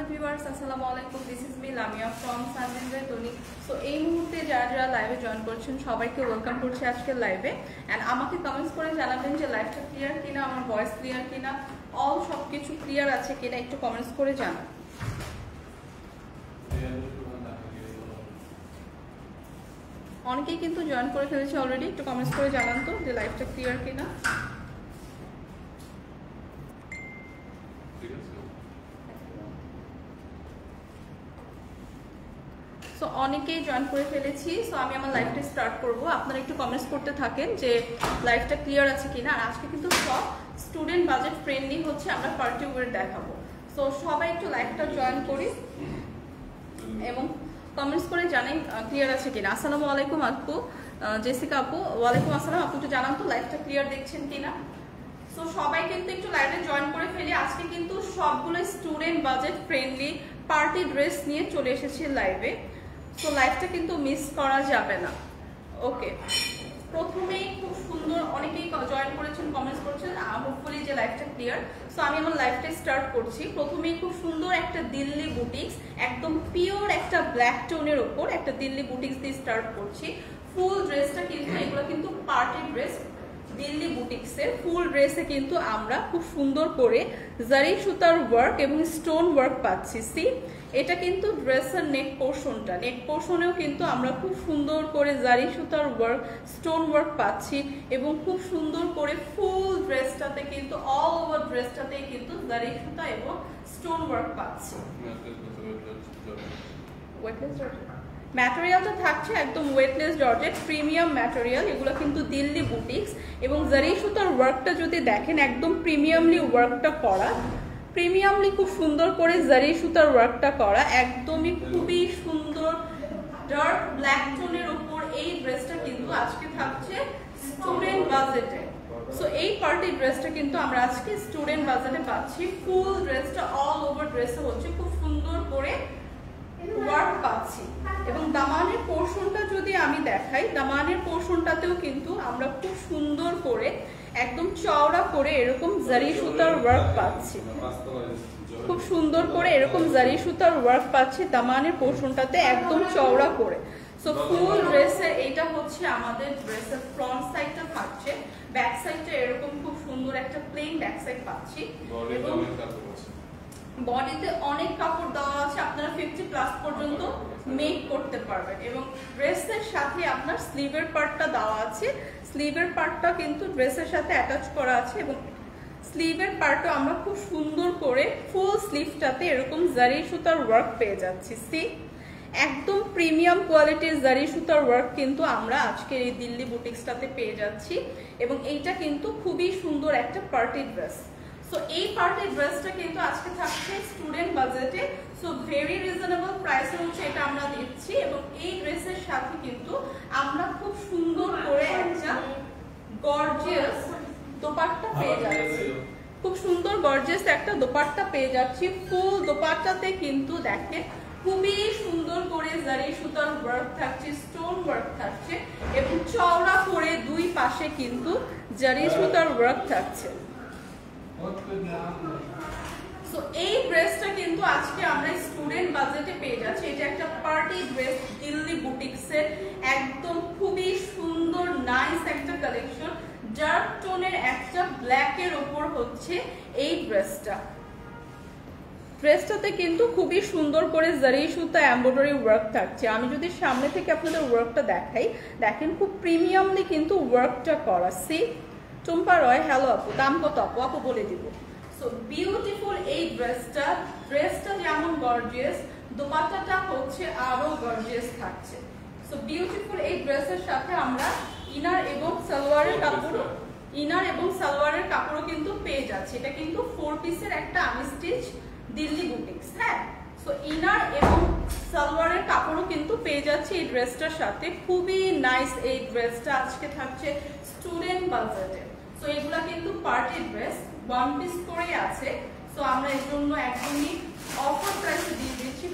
Hello viewers, আসসালামু আলাইকুম। This is me Lamia from সানজিনজাই তনি। সো এই মুহূর্তে যারা যারা লাইভে জয়েন করছেন সবাইকে ওয়েলকাম করছি আজকের লাইভে। অ্যান্ড আমাকে কমেন্টস করে জানাবেন যে লাইভটা ক্লিয়ার কিনা, আমার ভয়েস ক্লিয়ার কিনা, অল সব কিছু ক্লিয়ার আছে কিনা একটু কমেন্টস করে জানান। অনেকেই কিন্তু জয়েন করে ফেলেছে অলরেডি, একটু কমেন্টস করে জানান তো যে লাইভটা ক্লিয়ার কিনা। সো অনেকেই জয়েন করে ফেলেছি। সো আমি আমার লাইভটা স্টার্ট করব। আপনারা একটু কমেন্টস করতে থাকেন যে লাইভটা ক্লিয়ার আছে কিনা। আর আজকে কিন্তু সব স্টুডেন্ট বাজেট ফ্রেন্ডলি হচ্ছে, আমরা পার্টি ওয়্যার দেখাবো। সো সবাই একটু লাইভটা জয়েন করি এবং কমেন্টস করে জানেন ক্লিয়ার আছে কিনা। আসসালামু আলাইকুম আপু, জেসিকা আপু। ওয়ালাইকুম আসসালাম আপু, একটু জানান তো লাইভটা ক্লিয়ার দেখছেন কিনা। সো সবাই কিন্তু একটু লাইভে জয়েন করে ফেলি। আজকে কিন্তু সবগুলো student budget friendly party dress নিয়ে চলে এসেছি লাইভে। সো লাইভটা কিন্তু মিস করা যাবে না। ওকে, প্রথমেই খুব সুন্দর অনেকেই জয়েন করেছেন, কমেন্টস করছেন, হোপফুলি যে লাইভটা ক্লিয়ার। সো আমি আমার লাইভটা স্টার্ট করছি। প্রথমেই খুব সুন্দর একটা দিল্লি বুটিক্স, একদম পিওর একটা ব্ল্যাক টোনের ওপর একটা দিল্লি বুটিক্স দিয়ে স্টার্ট করছি। ফুল ড্রেসটা কিন্তু এগুলো কিন্তু পার্টি ড্রেস, দিল্লি বুটিক্সের ফুল ড্রেসে কিন্তু আমরা খুব সুন্দর করে জারি সুতার ওয়ার্ক এবং স্টোন ওয়ার্ক পাচ্ছি। সি, এটা কিন্তু ড্রেসের নেক পোর্শনটা, নেক পোর্শনেও কিন্তু আমরা খুব সুন্দর করে জারি সুতার ওয়ার্ক, স্টোন ওয়ার্ক পাচ্ছি এবং খুব সুন্দর করে ফুল ড্রেসটাতে কিন্তু অল ওভার ড্রেসটাতেই কিন্তু জারি সুতা এবং স্টোন ওয়ার্ক পাচ্ছি। ম্যাটেরিয়ালটা থাকছে একদম ওয়েটলেস জর্জেট প্রিমিয়াম ম্যাটেরিয়াল। এগুলো কিন্তু দিল্লি বুটিক্স এবং জারি সুতার ওয়ার্কটা যদি দেখেন একদম প্রিমিয়ামলি ওয়ার্কটা করা, প্রিমিয়ামলি খুব সুন্দর করে জারি সুতার ওয়ার্কটা করা, একদমই খুবই সুন্দর ডার্ক ব্ল্যাক টোনের উপর এই ড্রেসটা কিন্তু আজকে থাকছে স্টুডেন্ট বাজেটে। সো এই পার্টি ড্রেসটা কিন্তু আমরা আজকে স্টুডেন্ট বাজেটে পাচ্ছি। ফুল ড্রেসটা অল ওভার ড্রেসে হচ্ছে খুব সুন্দর করে ওয়ার্ক পাচ্ছি। এবং দামানের পোর্শনটা যদি আমি দেখাই, দামানের পোর্শনটাতেও কিন্তু আমরা খুব সুন্দর করে একদম চওড়া করে এরকম জারি সুতার ওয়ার্ক পাচ্ছি, খুব সুন্দর করে এরকম জারি সুতার ওয়ার্ক পাচ্ছি দামানের পোর্শনটাতে একদম চওড়া করে। সো ফুল ড্রেসে এইটা হচ্ছে আমাদের ড্রেসের ফ্রন্ট সাইডটা থাকছে, ব্যাক সাইডটা এরকম খুব সুন্দর একটা প্লেন ব্যাক সাইড পাচ্ছি এবং বডিতে অনেক কাপড় দেওয়া আছে, আপনারা 50+ পর্যন্ত মেক করতে পারবেন। এবং ড্রেসের সাথে আপনার স্লিভের পার্টটা দেওয়া আছে, স্লিভের পার্টটা কিন্তু ড্রেসের সাথে অ্যাটাচ করা আছে এবং স্লিভের পার্টও আমরা খুব সুন্দর করে ফুল স্লিভটাতে এরকম জারি সুতার ওয়ার্ক পেয়ে যাচ্ছি। সি, একদম প্রিমিয়াম কোয়ালিটির জারি সুতার ওয়ার্ক কিন্তু আমরা আজকের এই দিল্লি বুটিক্সটাতে পেয়ে যাচ্ছি এবং এইটা কিন্তু খুবই সুন্দর একটা পার্টি ড্রেস। সো এই পার্টি ড্রেসটা কিন্তু আজকে থাকছে স্টুডেন্ট বাজেটে। সো ভেরি রিজনেবল প্রাইসে হচ্ছে এটা আমরা দিচ্ছি এবং এই ড্রেসের সাথে কিন্তু আমরা খুব সুন্দর করে একটা গর্জিয়াস দোপাট্টা পেয়ে যাচ্ছি, খুব সুন্দর গর্জিয়াস একটা দোপাট্টা পেয়ে যাচ্ছি। ফুল দোপাট্টাতে কিন্তু দেখেন খুবই সুন্দর করে জারি সুতার ওয়ার্ক থাকছে, স্টোন ওয়ার্ক থাকছে এবং চওড়া করে দুই পাশে কিন্তু জারি সুতার ওয়ার্ক থাকছে। সো এই ড্রেসটা কিন্তু আজকে আমরা স্টুডেন্ট বাজেটে পেয়ে যাচ্ছি। এটা একটা পার্টি ড্রেস দিল্লি বুটিক্সের, একদম খুবই সুন্দর নাইস একটা কালেকশন। ডার্ক টোনের একটা ব্ল্যাকের ওপর হচ্ছে এই ড্রেসটা। ড্রেসটাতে কিন্তু খুবই সুন্দর করে জারি সুতা এমব্রয়ডারি ওয়ার্ক থাকছে। আমি যদি সামনে থেকে আপনাদের ওয়ার্কটা দেখাই, দেখেন খুব প্রিমিয়ামলি কিন্তু ওয়ার্কটা করা। সি, টুম্পা রয়, হ্যালো আপু, দাম কত আপু? আপু বলে দিব। সো বিউটিফুল এই ড্রেসটা, ড্রেসটা যেমন গর্জিয়াস, দোপাট্টাটা হচ্ছে আরো গর্জিয়াস থাকছে। সো বিউটিফুল এই ড্রেসের সাথে আমরা ইনার এবং সালোয়ারের কাপড়, ইনার এবং সালোয়ারের কাপড়ও কিন্তু পেয়ে যাচ্ছি। এটা কিন্তু 4 পিসের একটা আনস্টিচ দিল্লি বুটিক্স। হ্যাঁ, সো ইনার এবং সালোয়ারের কাপড়ও কিন্তু পেয়ে যাচ্ছি এই ড্রেসটার সাথে। খুবই নাইস এই ড্রেসটা আজকে থাকছে স্টুডেন্ট বাজেটে। সো এগুলা কিন্তু পার্টি ড্রেস, 1 পিস করে আছে। সো আমরা এর জন্য একদমই অফার প্রাইসে দিয়ে দিচ্ছি।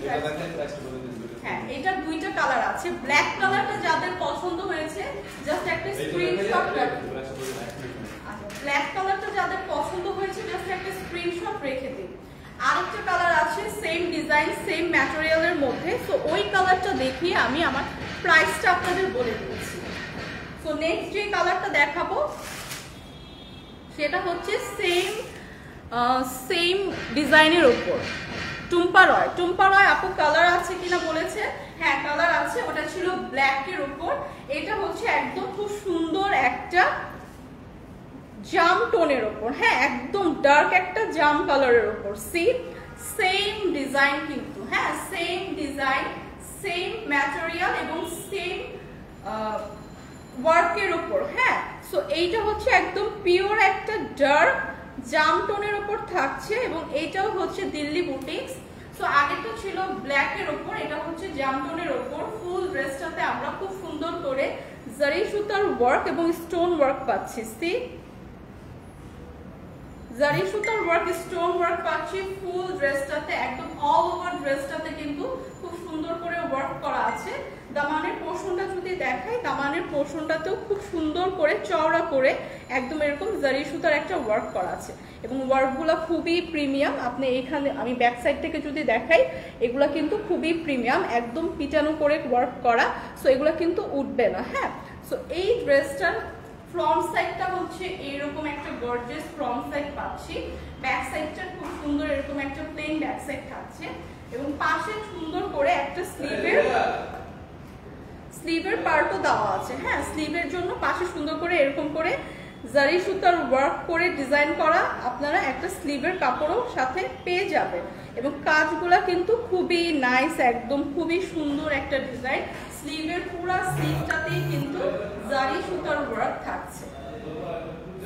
হ্যাঁ, এটা দুইটা কালার আছে। ব্ল্যাক কালারটা যাদের পছন্দ হয়েছে জাস্ট একটা স্ক্রিনশট রাখুন। ব্ল্যাক কালারটা যাদের পছন্দ হয়েছে জাস্ট একটা স্ক্রিনশট রেখে দিন। আরেকটা কালার আছে সেম ডিজাইন সেম ম্যাটেরিয়ালের মধ্যে। সো ওই কালারটা দেখিয়ে আমি আমার প্রাইসটা আপনাদের বলে দিচ্ছি। সো নেক্সট যে কালারটা দেখাবো সেটা হচ্ছে সেম ডিজাইনের উপর টুম্পা রয় আপু কালার আছে কিনা বলেছে, হ্যাঁ কালার আছে, ওটা ছিল ব্ল্যাকের উপর, এটা হচ্ছে একদম খুব সুন্দর একটা জাম টোনের উপর, হ্যাঁ একদম ডার্ক একটা জাম কালারের উপর। সি সেম ডিজাইন কিন্তু, হ্যাঁ সেম ডিজাইন সেম ম্যাটেরিয়াল এবং সেম ওয়ার্কের উপর, হ্যাঁ। সো এইটা হচ্ছে একদম পিওর একটা ডার্ক জাম টোনের উপর থাকছে এবং এইটাও হচ্ছে দিল্লি বুটিক্স। সো আগেটা ছিল ব্ল্যাকের উপর, এটা হচ্ছে জাম টোনের উপর। ফুল ড্রেসটাতে আমরা খুব সুন্দর করে জারি সুতার ওয়ার্ক এবং স্টোন ওয়ার্ক পাচ্ছি। সি জারি সুতার ওয়ার্ক স্টোন ওয়ার্ক পাচ্ছি ফুল ড্রেসটাতে, একদম অল ওভার ড্রেসটাতে কিন্তু খুব সুন্দর করে ওয়ার্ক করা আছে। দামানের পোর্শনটা যদি দেখাই, দামানের পোর্শনটাতেও খুব সুন্দর করে চওড়া করে একদম এরকম জারি সুতার একটা ওয়ার্ক করা আছে এবং ওয়ার্কগুলো খুবই প্রিমিয়াম। আপনি এখানে আমি ব্যাক সাইড থেকে যদি দেখাই, এগুলা কিন্তু খুবই প্রিমিয়াম, একদম পিটানো করে ওয়ার্ক করা। সো এগুলা কিন্তু উঠবে না, হ্যাঁ। সো এই ড্রেসটার ফ্রন্ট সাইডটা হচ্ছে এরকম একটা গর্জিয়াস ফ্রন্ট সাইড পাচ্ছি, ব্যাক সাইডটা খুব সুন্দর এরকম একটা প্লেন ব্যাক সাইড থাকছে এবং পাশে সুন্দর করে একটা স্লিভের পার্টও দেওয়া আছে, হ্যাঁ স্লিভের জন্য পাশে সুন্দর করে এরকম করে জারি সুতার ওয়ার্ক করে ডিজাইন করা আপনারা একটা স্লিভের কাপড়ও সাথে পেয়ে যাবেন এবং কাজগুলা কিন্তু খুবই নাইস, একদম খুবই সুন্দর একটা ডিজাইন। স্লিভের পুরো স্লিভটাতেই কিন্তু জারি সুতার ওয়ার্ক থাকছে।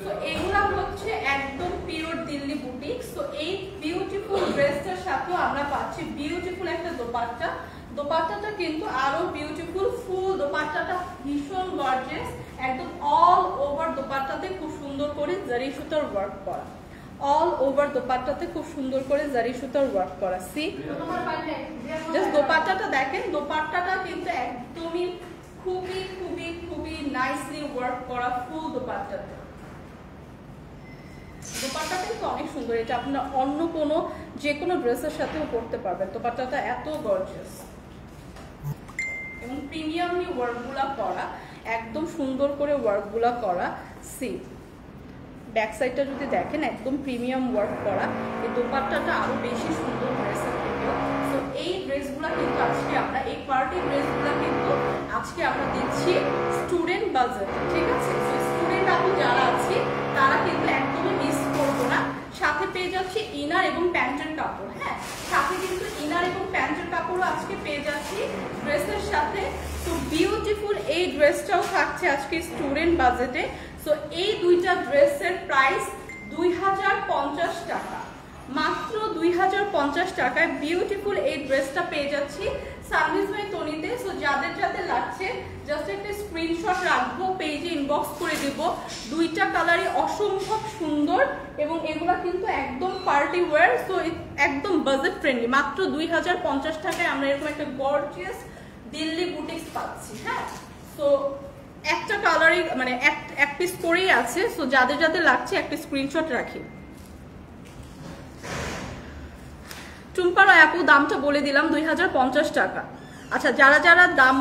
সো এগুলা হচ্ছে একদম পিওর দিল্লি বুটিক। সো এই বিউটিফুল ড্রেসটার সাথেও আমরা পাচ্ছি বিউটিফুল একটা দোপাট্টা। দোপাট্টাটা কিন্তু আরো বিউটিফুল, ফুল দোপাট্টাটা ভীষণ গর্জিয়াস, একদম অল ওভার দোপাট্টাতে খুব সুন্দর করে জারি সুতার ওয়ার্ক করা, অল ওভার দোপাট্টাতে খুব সুন্দর করে জারি সুতার ওয়ার্ক করা। সি জাস্ট দোপাট্টাটা দেখেন, দোপাট্টাটা কিন্তু একদমই খুবই খুবই খুবই নাইসলি ওয়ার্ক করা ফুল দোপাট্টাতে। দোপাট্টাটা কিন্তু অনেক সুন্দর, এটা আপনারা অন্য কোনো যে কোনো ড্রেসের সাথেও পরতে পারবেন। দোপাট্টাটা এত গর্জিয়াস এবং প্রিমিয়ামলি ওয়ার্কগুলা করা, একদম সুন্দর করে ওয়ার্কগুলা করা। সি ব্যাক সাইডটা যদি দেখেন একদম প্রিমিয়াম ওয়ার্ক করা, এই দোপাট্টাটা আরো বেশি সুন্দর ড্রেসের থেকেও। তো এই ড্রেসগুলা কিন্তু আজকে আমরা এই পার্টি ড্রেসগুলা কিন্তু আজকে আমরা দিচ্ছি স্টুডেন্ট বাজেট, ঠিক আছে। তো স্টুডেন্ট আপু যারা আছি তারা কিন্তু একদমই মিস করবো না, সাথে পেয়ে যাচ্ছি ইনার এবং প্যান্টের কাপড়, হ্যাঁ সাথে কিন্তু ইনার এবং প্যান্টের কাপড়ও আজকে পেয়ে যাচ্ছি ড্রেসের সাথে। তো বিউটিফুল এই ড্রেসটাও থাকছে আজকে স্টুডেন্ট বাজেটে। সো এই দুইটা ড্রেসের প্রাইস 2050 টাকা, মাত্র 2050 টাকায় বিউটিফুল এই ড্রেসটা পেয়ে যাচ্ছি সার্ভিস বাই তনিতে। সো যাদের যাদের লাগছে জাস্ট একটা স্ক্রিনশট রাখবো, পেজে ইনবক্স করে দিব। দুইটা কালারই অসম্ভব সুন্দর এবং এগুলা কিন্তু একদম পার্টি ওয়্যার, সো একদম বাজেট ফ্রেন্ডলি। মাত্র 2050 টাকায় আমরা এরকম একটা গর্জিয়াস দিল্লি বুটিক্স পাচ্ছি, হ্যাঁ। সো একটা কালারই মানে এক পিস করেই আছে। সো যাদের যাদের লাগছে একটা স্ক্রিনশট রাখি। টুম্পা রয় আপু দামটা বলে দিলাম 2050 টাকা। আচ্ছা যারা যারা দাম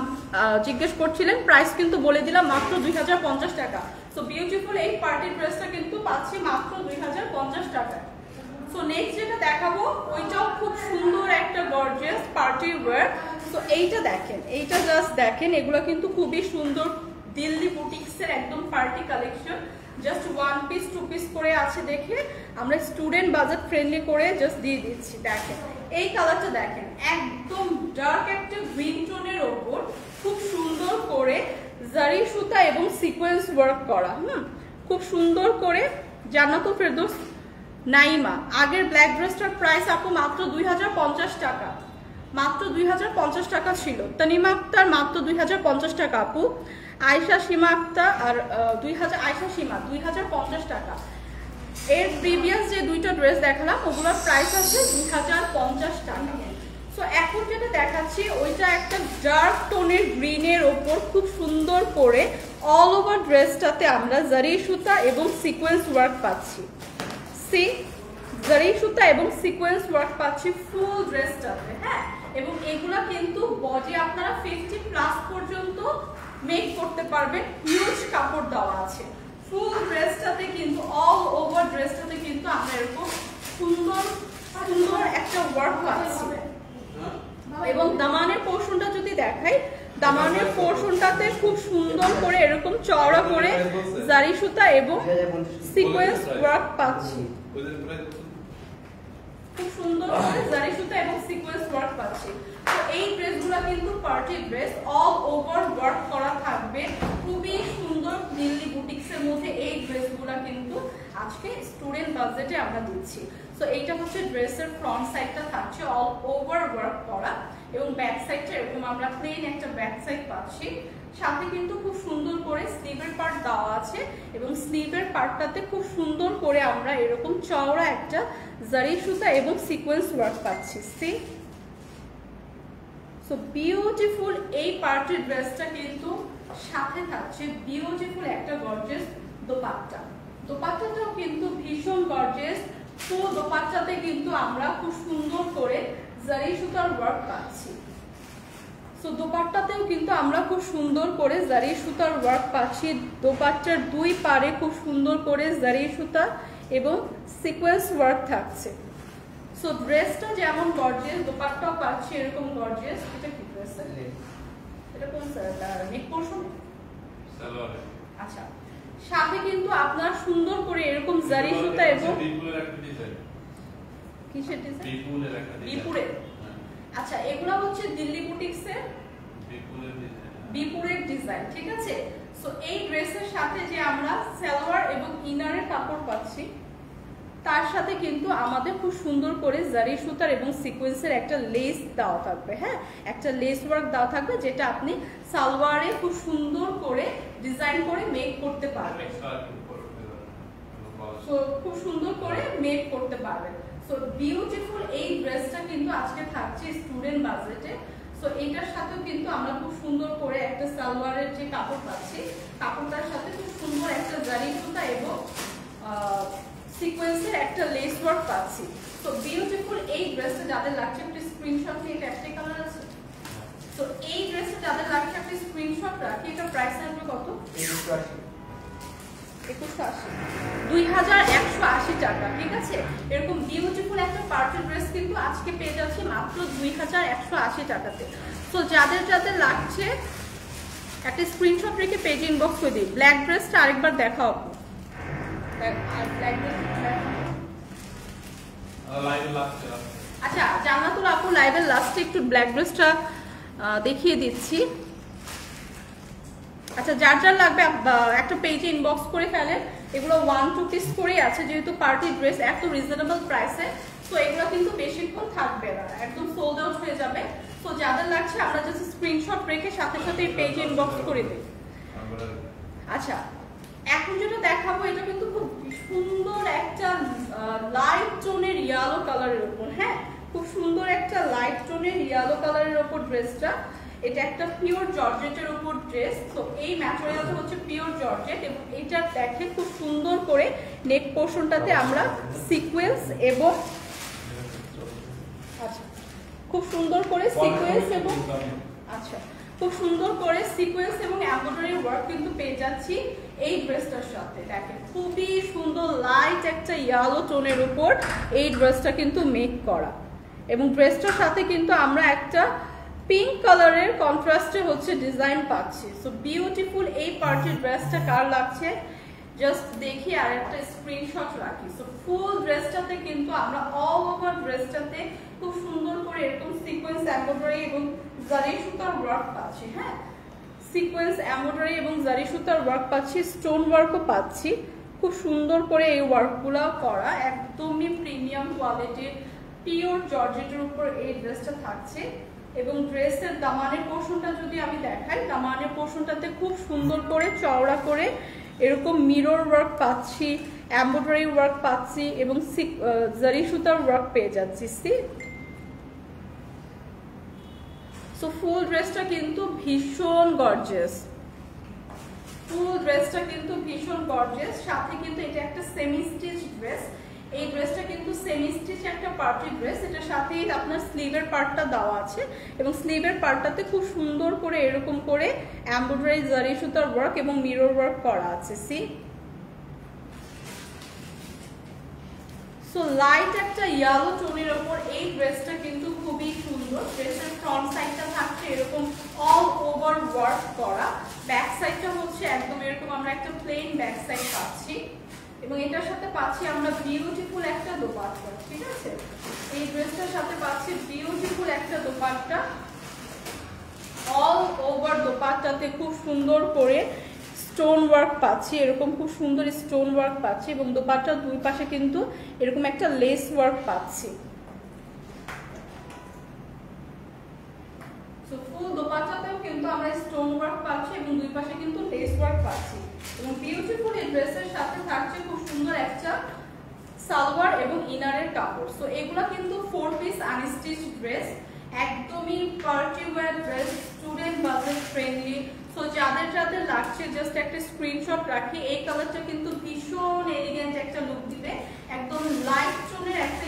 জিজ্ঞেস করছিলেন প্রাইস কিন্তু বলে দিলাম মাত্র 2050 টাকা। সো বিউটিফুল এই পার্টি ড্রেসটা কিন্তু পাচ্ছি মাত্র 2050 টাকায়। সো নেক্সট যেটা দেখাবো ওইটাও খুব সুন্দর একটা গর্জিয়াস পার্টি ওয়্যার। সো এইটা দেখেন, এইটা জাস্ট দেখেন, এগুলো কিন্তু খুবই সুন্দর দিল্লি বুটিক্সের একদম party collection. Just 1 piece 2 piece করে আছে দেখে আমরা স্টুডেন্ট বাজেট ফ্রেন্ডলি করে জাস্ট দিয়ে দিচ্ছি। দেখেন এই কালারটা দেখেন, একদম ডার্ক একটা গ্রিন টোনের ওপর খুব সুন্দর করে জারি সুতা এবং সিকোয়েন্স ওয়ার্ক করা, খুব সুন্দর করে। জান্নাতুল ফেরদৌস নাইমা আগের ব্ল্যাক ড্রেসটার প্রাইস আপু মাত্র 2050 টাকা, মাত্র 2050 টাকা ছিল। তানিমা আক্তার মাত্র 2050 টাকা আপু। আয়শা সীমা আক্তার আর 2050 টাকা। এর প্রিভিয়াস যে দুইটা ড্রেস দেখালাম ওগুলোর প্রাইস আছে 2050 টাকা। সো এখন যেটা দেখাচ্ছি ওইটা একটা ডার্ক টোনের গ্রিনের ওপর খুব সুন্দর করে অল ওভার ড্রেসটাতে আমরা জারি সুতা এবং সিকোয়েন্স ওয়ার্ক পাচ্ছি। সি জারি সুতা এবং সিকোয়েন্স ওয়ার্ক পাচ্ছি ফুল ড্রেসটাতে। হ্যাঁ, এবং এগুলা কিন্তু বডি আপনারা 50+ পর্যন্ত মেক করতে পারবেন। হিউজ কাপড় দেওয়া আছে ফুল ড্রেসটাতে, কিন্তু অল ওভার ড্রেসটাতে কিন্তু আমরা এরকম সুন্দর সুন্দর একটা ওয়ার্ক পাচ্ছি। এবং দামানের পোর্শনটা যদি দেখাই, দামানের পোর্শনটাতে খুব সুন্দর করে এরকম চওড়া করে জারি সুতা এবং সিকোয়েন্স ওয়ার্ক পাচ্ছি। খুব সুন্দর করে জারি সুতা এবং সিকোয়েন্স ওয়ার্ক পাচ্ছি। তো এই ড্রেসগুলো কিন্তু party dress, all over work করা থাকবে, খুবই সুন্দর। দিল্লি বুটিক্সের মধ্যে এই ড্রেসগুলো কিন্তু আজকে স্টুডেন্ট বাজেটে আমরা দিচ্ছি। সো এইটা হচ্ছে ড্রেসের ফ্রন্ট সাইডটা থাকছে অল ওভার ওয়ার্ক করা, এবং ব্যাক সাইডটা এরকম আমরা প্লেন একটা ব্যাক সাইড পাচ্ছি। সাথে কিন্তু খুব সুন্দর করে স্লিভের পার্ট দেওয়া আছে, এবং স্লিভের পার্টটাতে খুব সুন্দর করে আমরা এরকম চওড়া একটা জারি সুতা এবং সিকোয়েন্স ওয়ার্ক পাচ্ছি। সি সো বিউটিফুল এই পার্টি ড্রেসটা কিন্তু সাথে থাকছে বিউটিফুল একটা গর্জিয়াস দোপাট্টা। দোপাট্টাটাও কিন্তু ভীষণ গর্জিয়াস। তো দোপাট্টাতে কিন্তু আমরা খুব সুন্দর করে জারি সুতার ওয়ার্ক পাচ্ছি। সো দোপাট্টাতেও কিন্তু আমরা খুব সুন্দর করে জারি সুতার ওয়ার্ক পাচ্ছি। দোপাট্টার দুই পারে খুব সুন্দর করে জারি সুতা এবং সিকোয়েন্স ওয়ার্ক থাকছে। সো ড্রেসটা যেমন গর্জিয়াস, দোপাট্টাও পাচ্ছি এরকম গর্জিয়াস। এটা কি ড্রেস? এটা কোন নেক পোরশন? সালোয়ার। আচ্ছা, সাথে কিন্তু আপনার সুন্দর করে এরকম জারি সুতা এবং বিপুলের একটা ডিজাইন। কিসের ডিজাইন? বিপুলের একটা ডিজাইন। বিপুলের। আচ্ছা, এগুলা হচ্ছে দিল্লি বুটিক্সের বিপুলের ডিজাইন, ঠিক আছে। সো এই ড্রেসের সাথে যে আমরা সালোয়ার এবং ইনারের কাপড় পাচ্ছি, তার সাথে কিন্তু আমাদের খুব সুন্দর করে জারি সুতার এবং সিকোয়েন্সের একটা লেস দেওয়া থাকবে। হ্যাঁ, একটা লেস ওয়ার্ক দেওয়া থাকবে, যেটা আপনি সালোয়ারে খুব সুন্দর করে ডিজাইন করে মেক করতে পারবেন। সো খুব সুন্দর করে মেক করতে পারবেন। সো বিউটিফুল এই ড্রেসটা কিন্তু আজকে থাকছে স্টুডেন্ট বাজেটে। সো এটার সাথেও কিন্তু আমরা খুব সুন্দর করে একটা সালোয়ারের যে কাপড় পাচ্ছি, কাপড়টার সাথে খুব সুন্দর একটা জারি সুতা এবং সিকোয়েন্সের একটা লেস ওয়ার্ক পাচ্ছি। সো বিউটিফুল এই ড্রেসটা যাদের লাগছে একটা স্ক্রিনশট নিয়ে, এটা একটাই কালার আছে। সো এই ড্রেসটা যাদের লাগছে একটা স্ক্রিনশট রাখি। এটা প্রাইস আসবে কত? 2180 টাকা, ঠিক আছে। এরকম বিউটিফুল একটা পার্টি ড্রেস কিন্তু আজকে পেয়ে যাচ্ছে মাত্র 2180 টাকাতে। সো যাদের যাদের লাগছে একটা স্ক্রিনশট রেখে পেজ ইনবক্স করে দিই। ব্ল্যাক ড্রেসটা আরেকবার দেখাও। আচ্ছা, জান্নাতুল আপু লাইভের লাস্টে একটু ব্ল্যাক ড্রেসটা দেখিয়ে দিচ্ছি। আচ্ছা, যার যার লাগবে একটা পেজে ইনবক্স করে ফেলেন। এগুলো 1-2 পিস করেই আছে, যেহেতু পার্টি ড্রেস এত রিজনেবল প্রাইসে। তো এগুলো কিন্তু বেশিক্ষণ থাকবে না, একদম সোল্ড আউট হয়ে যাবে। তো যাদের লাগছে আমরা জাস্ট স্ক্রিনশট রেখে সাথে সাথে পেজে ইনবক্স করে দিই। আচ্ছা, এখন যেটা দেখাবো এটা কিন্তু খুব সুন্দর একটা লাইট টোনের ইয়েলো কালারের উপর। হ্যাঁ, খুব সুন্দর একটা লাইট টোনের ইয়েলো কালারের উপর ড্রেসটা। এটা একটা পিওর জর্জেটের উপর ড্রেস। তো এই ম্যাটেরিয়ালটা হচ্ছে পিওর জর্জেট, এবং এটা দেখে খুব সুন্দর করে নেক পোর্শনটাতে আমরা সিকোয়েন্স এবং আচ্ছা খুব সুন্দর করে সিকোয়েন্স এবং আচ্ছা খুব সুন্দর করে সিকোয়েন্স এবং এমব্রয়ডারি ওয়ার্ক কিন্তু পেয়ে যাচ্ছি এই ড্রেসটার সাথে। দেখেন খুবই সুন্দর লাইট একটা ইয়েলো টোনের উপর এই ড্রেসটা কিন্তু মেক করা, এবং ড্রেসটার সাথে কিন্তু আমরা একটা পিঙ্ক কালারের কন্ট্রাস্টে হচ্ছে ডিজাইন পাচ্ছি। সো বিউটিফুল এই পার্টি ড্রেসটা কার লাগছে জাস্ট দেখি আর একটা স্ক্রিনশট রাখি। সো ফুল ড্রেসটাতে কিন্তু আমরা অল ওভার ড্রেসটাতে খুব সুন্দর করে এরকম সিকোয়েন্স এমব্রয়ডারি এবং জারি সুতার ওয়ার্ক পাচ্ছি। হ্যাঁ, সিকোয়েন্স এমব্রয়ডারি এবং জারি সুতার ওয়ার্ক পাচ্ছি, স্টোন ওয়ার্কও পাচ্ছি। খুব সুন্দর করে এই ওয়ার্কগুলো করা, একদমই প্রিমিয়াম কোয়ালিটির পিওর জর্জেটের উপর এই ড্রেসটা থাকছে। এবং ড্রেসের দামানের পোর্শনটা যদি আমি দেখাই, দামানের পোর্শনটাতে খুব সুন্দর করে চওড়া করে এরকম মিরর ওয়ার্ক পাচ্ছি, এমব্রয়ডারি ওয়ার্ক পাচ্ছি এবং জারি সুতার ওয়ার্ক পেয়ে যাচ্ছি। সো ফুল ড্রেসটা কিন্তু ভীষণ গর্জিয়াস, ফুল ড্রেসটা কিন্তু ভীষণ গর্জিয়াস। সাথে কিন্তু এটা একটা সেমি স্টিচ ড্রেস, এই ড্রেসটা কিন্তু সেমি স্টিচ একটা পার্টি ড্রেস, এটার সাথেই আপনার স্লিভের পার্টটা দেওয়া আছে এবং স্লিভের পার্টটাতে খুব সুন্দর করে এরকম করে এমব্রয়ডারি জারি সুতার ওয়ার্ক এবং মিরর ওয়ার্ক করা আছে। সি সো লাইট একটা ইয়েলো টোনের উপর এই ড্রেসটা কিন্তু খুবই সুন্দর। ড্রেসের ফ্রন্ট সাইডটা থাকছে এরকম অল ওভার ওয়ার্ক করা, ব্যাক সাইডটা হচ্ছে একদম এরকম আমরা একটা প্লেন ব্যাক সাইড পাচ্ছি এবং এটার সাথে পাচ্ছি আমরা বিউটিফুল একটা দোপাট্টা। ঠিক আছে, এই ড্রেসটার সাথে পাচ্ছি বিউটিফুল একটা দোপাট্টা, অল ওভার দোপাট্টাতে খুব সুন্দর করে স্টোন ওয়ার্ক পাচ্ছি, এরকম খুব সুন্দর স্টোন ওয়ার্ক পাচ্ছি এবং দোপাট্টার দুই পাশে কিন্তু এরকম একটা লেস ওয়ার্ক পাচ্ছি। সো ফুল দোপাট্টাতেও কিন্তু আমরা স্টোন ওয়ার্ক পাচ্ছি এবং দুই পাশে কিন্তু লেস ওয়ার্ক পাচ্ছি এবং বিউটিফুল এই ড্রেসের সাথে থাকছে খুব সুন্দর একটা সালোয়ার এবং ইনারের কাপড়। সো এগুলা কিন্তু 4 পিস আনস্টিচ ড্রেস, একদমই party wear dress, student budget friendly. So যাদের যাদের লাগছে জাস্ট একটা স্ক্রিনশট রাখি। এই কালারটা কিন্তু ভীষণ এলিগেন্ট একটা লুক দিবে, একদম লাইট টোনের একটা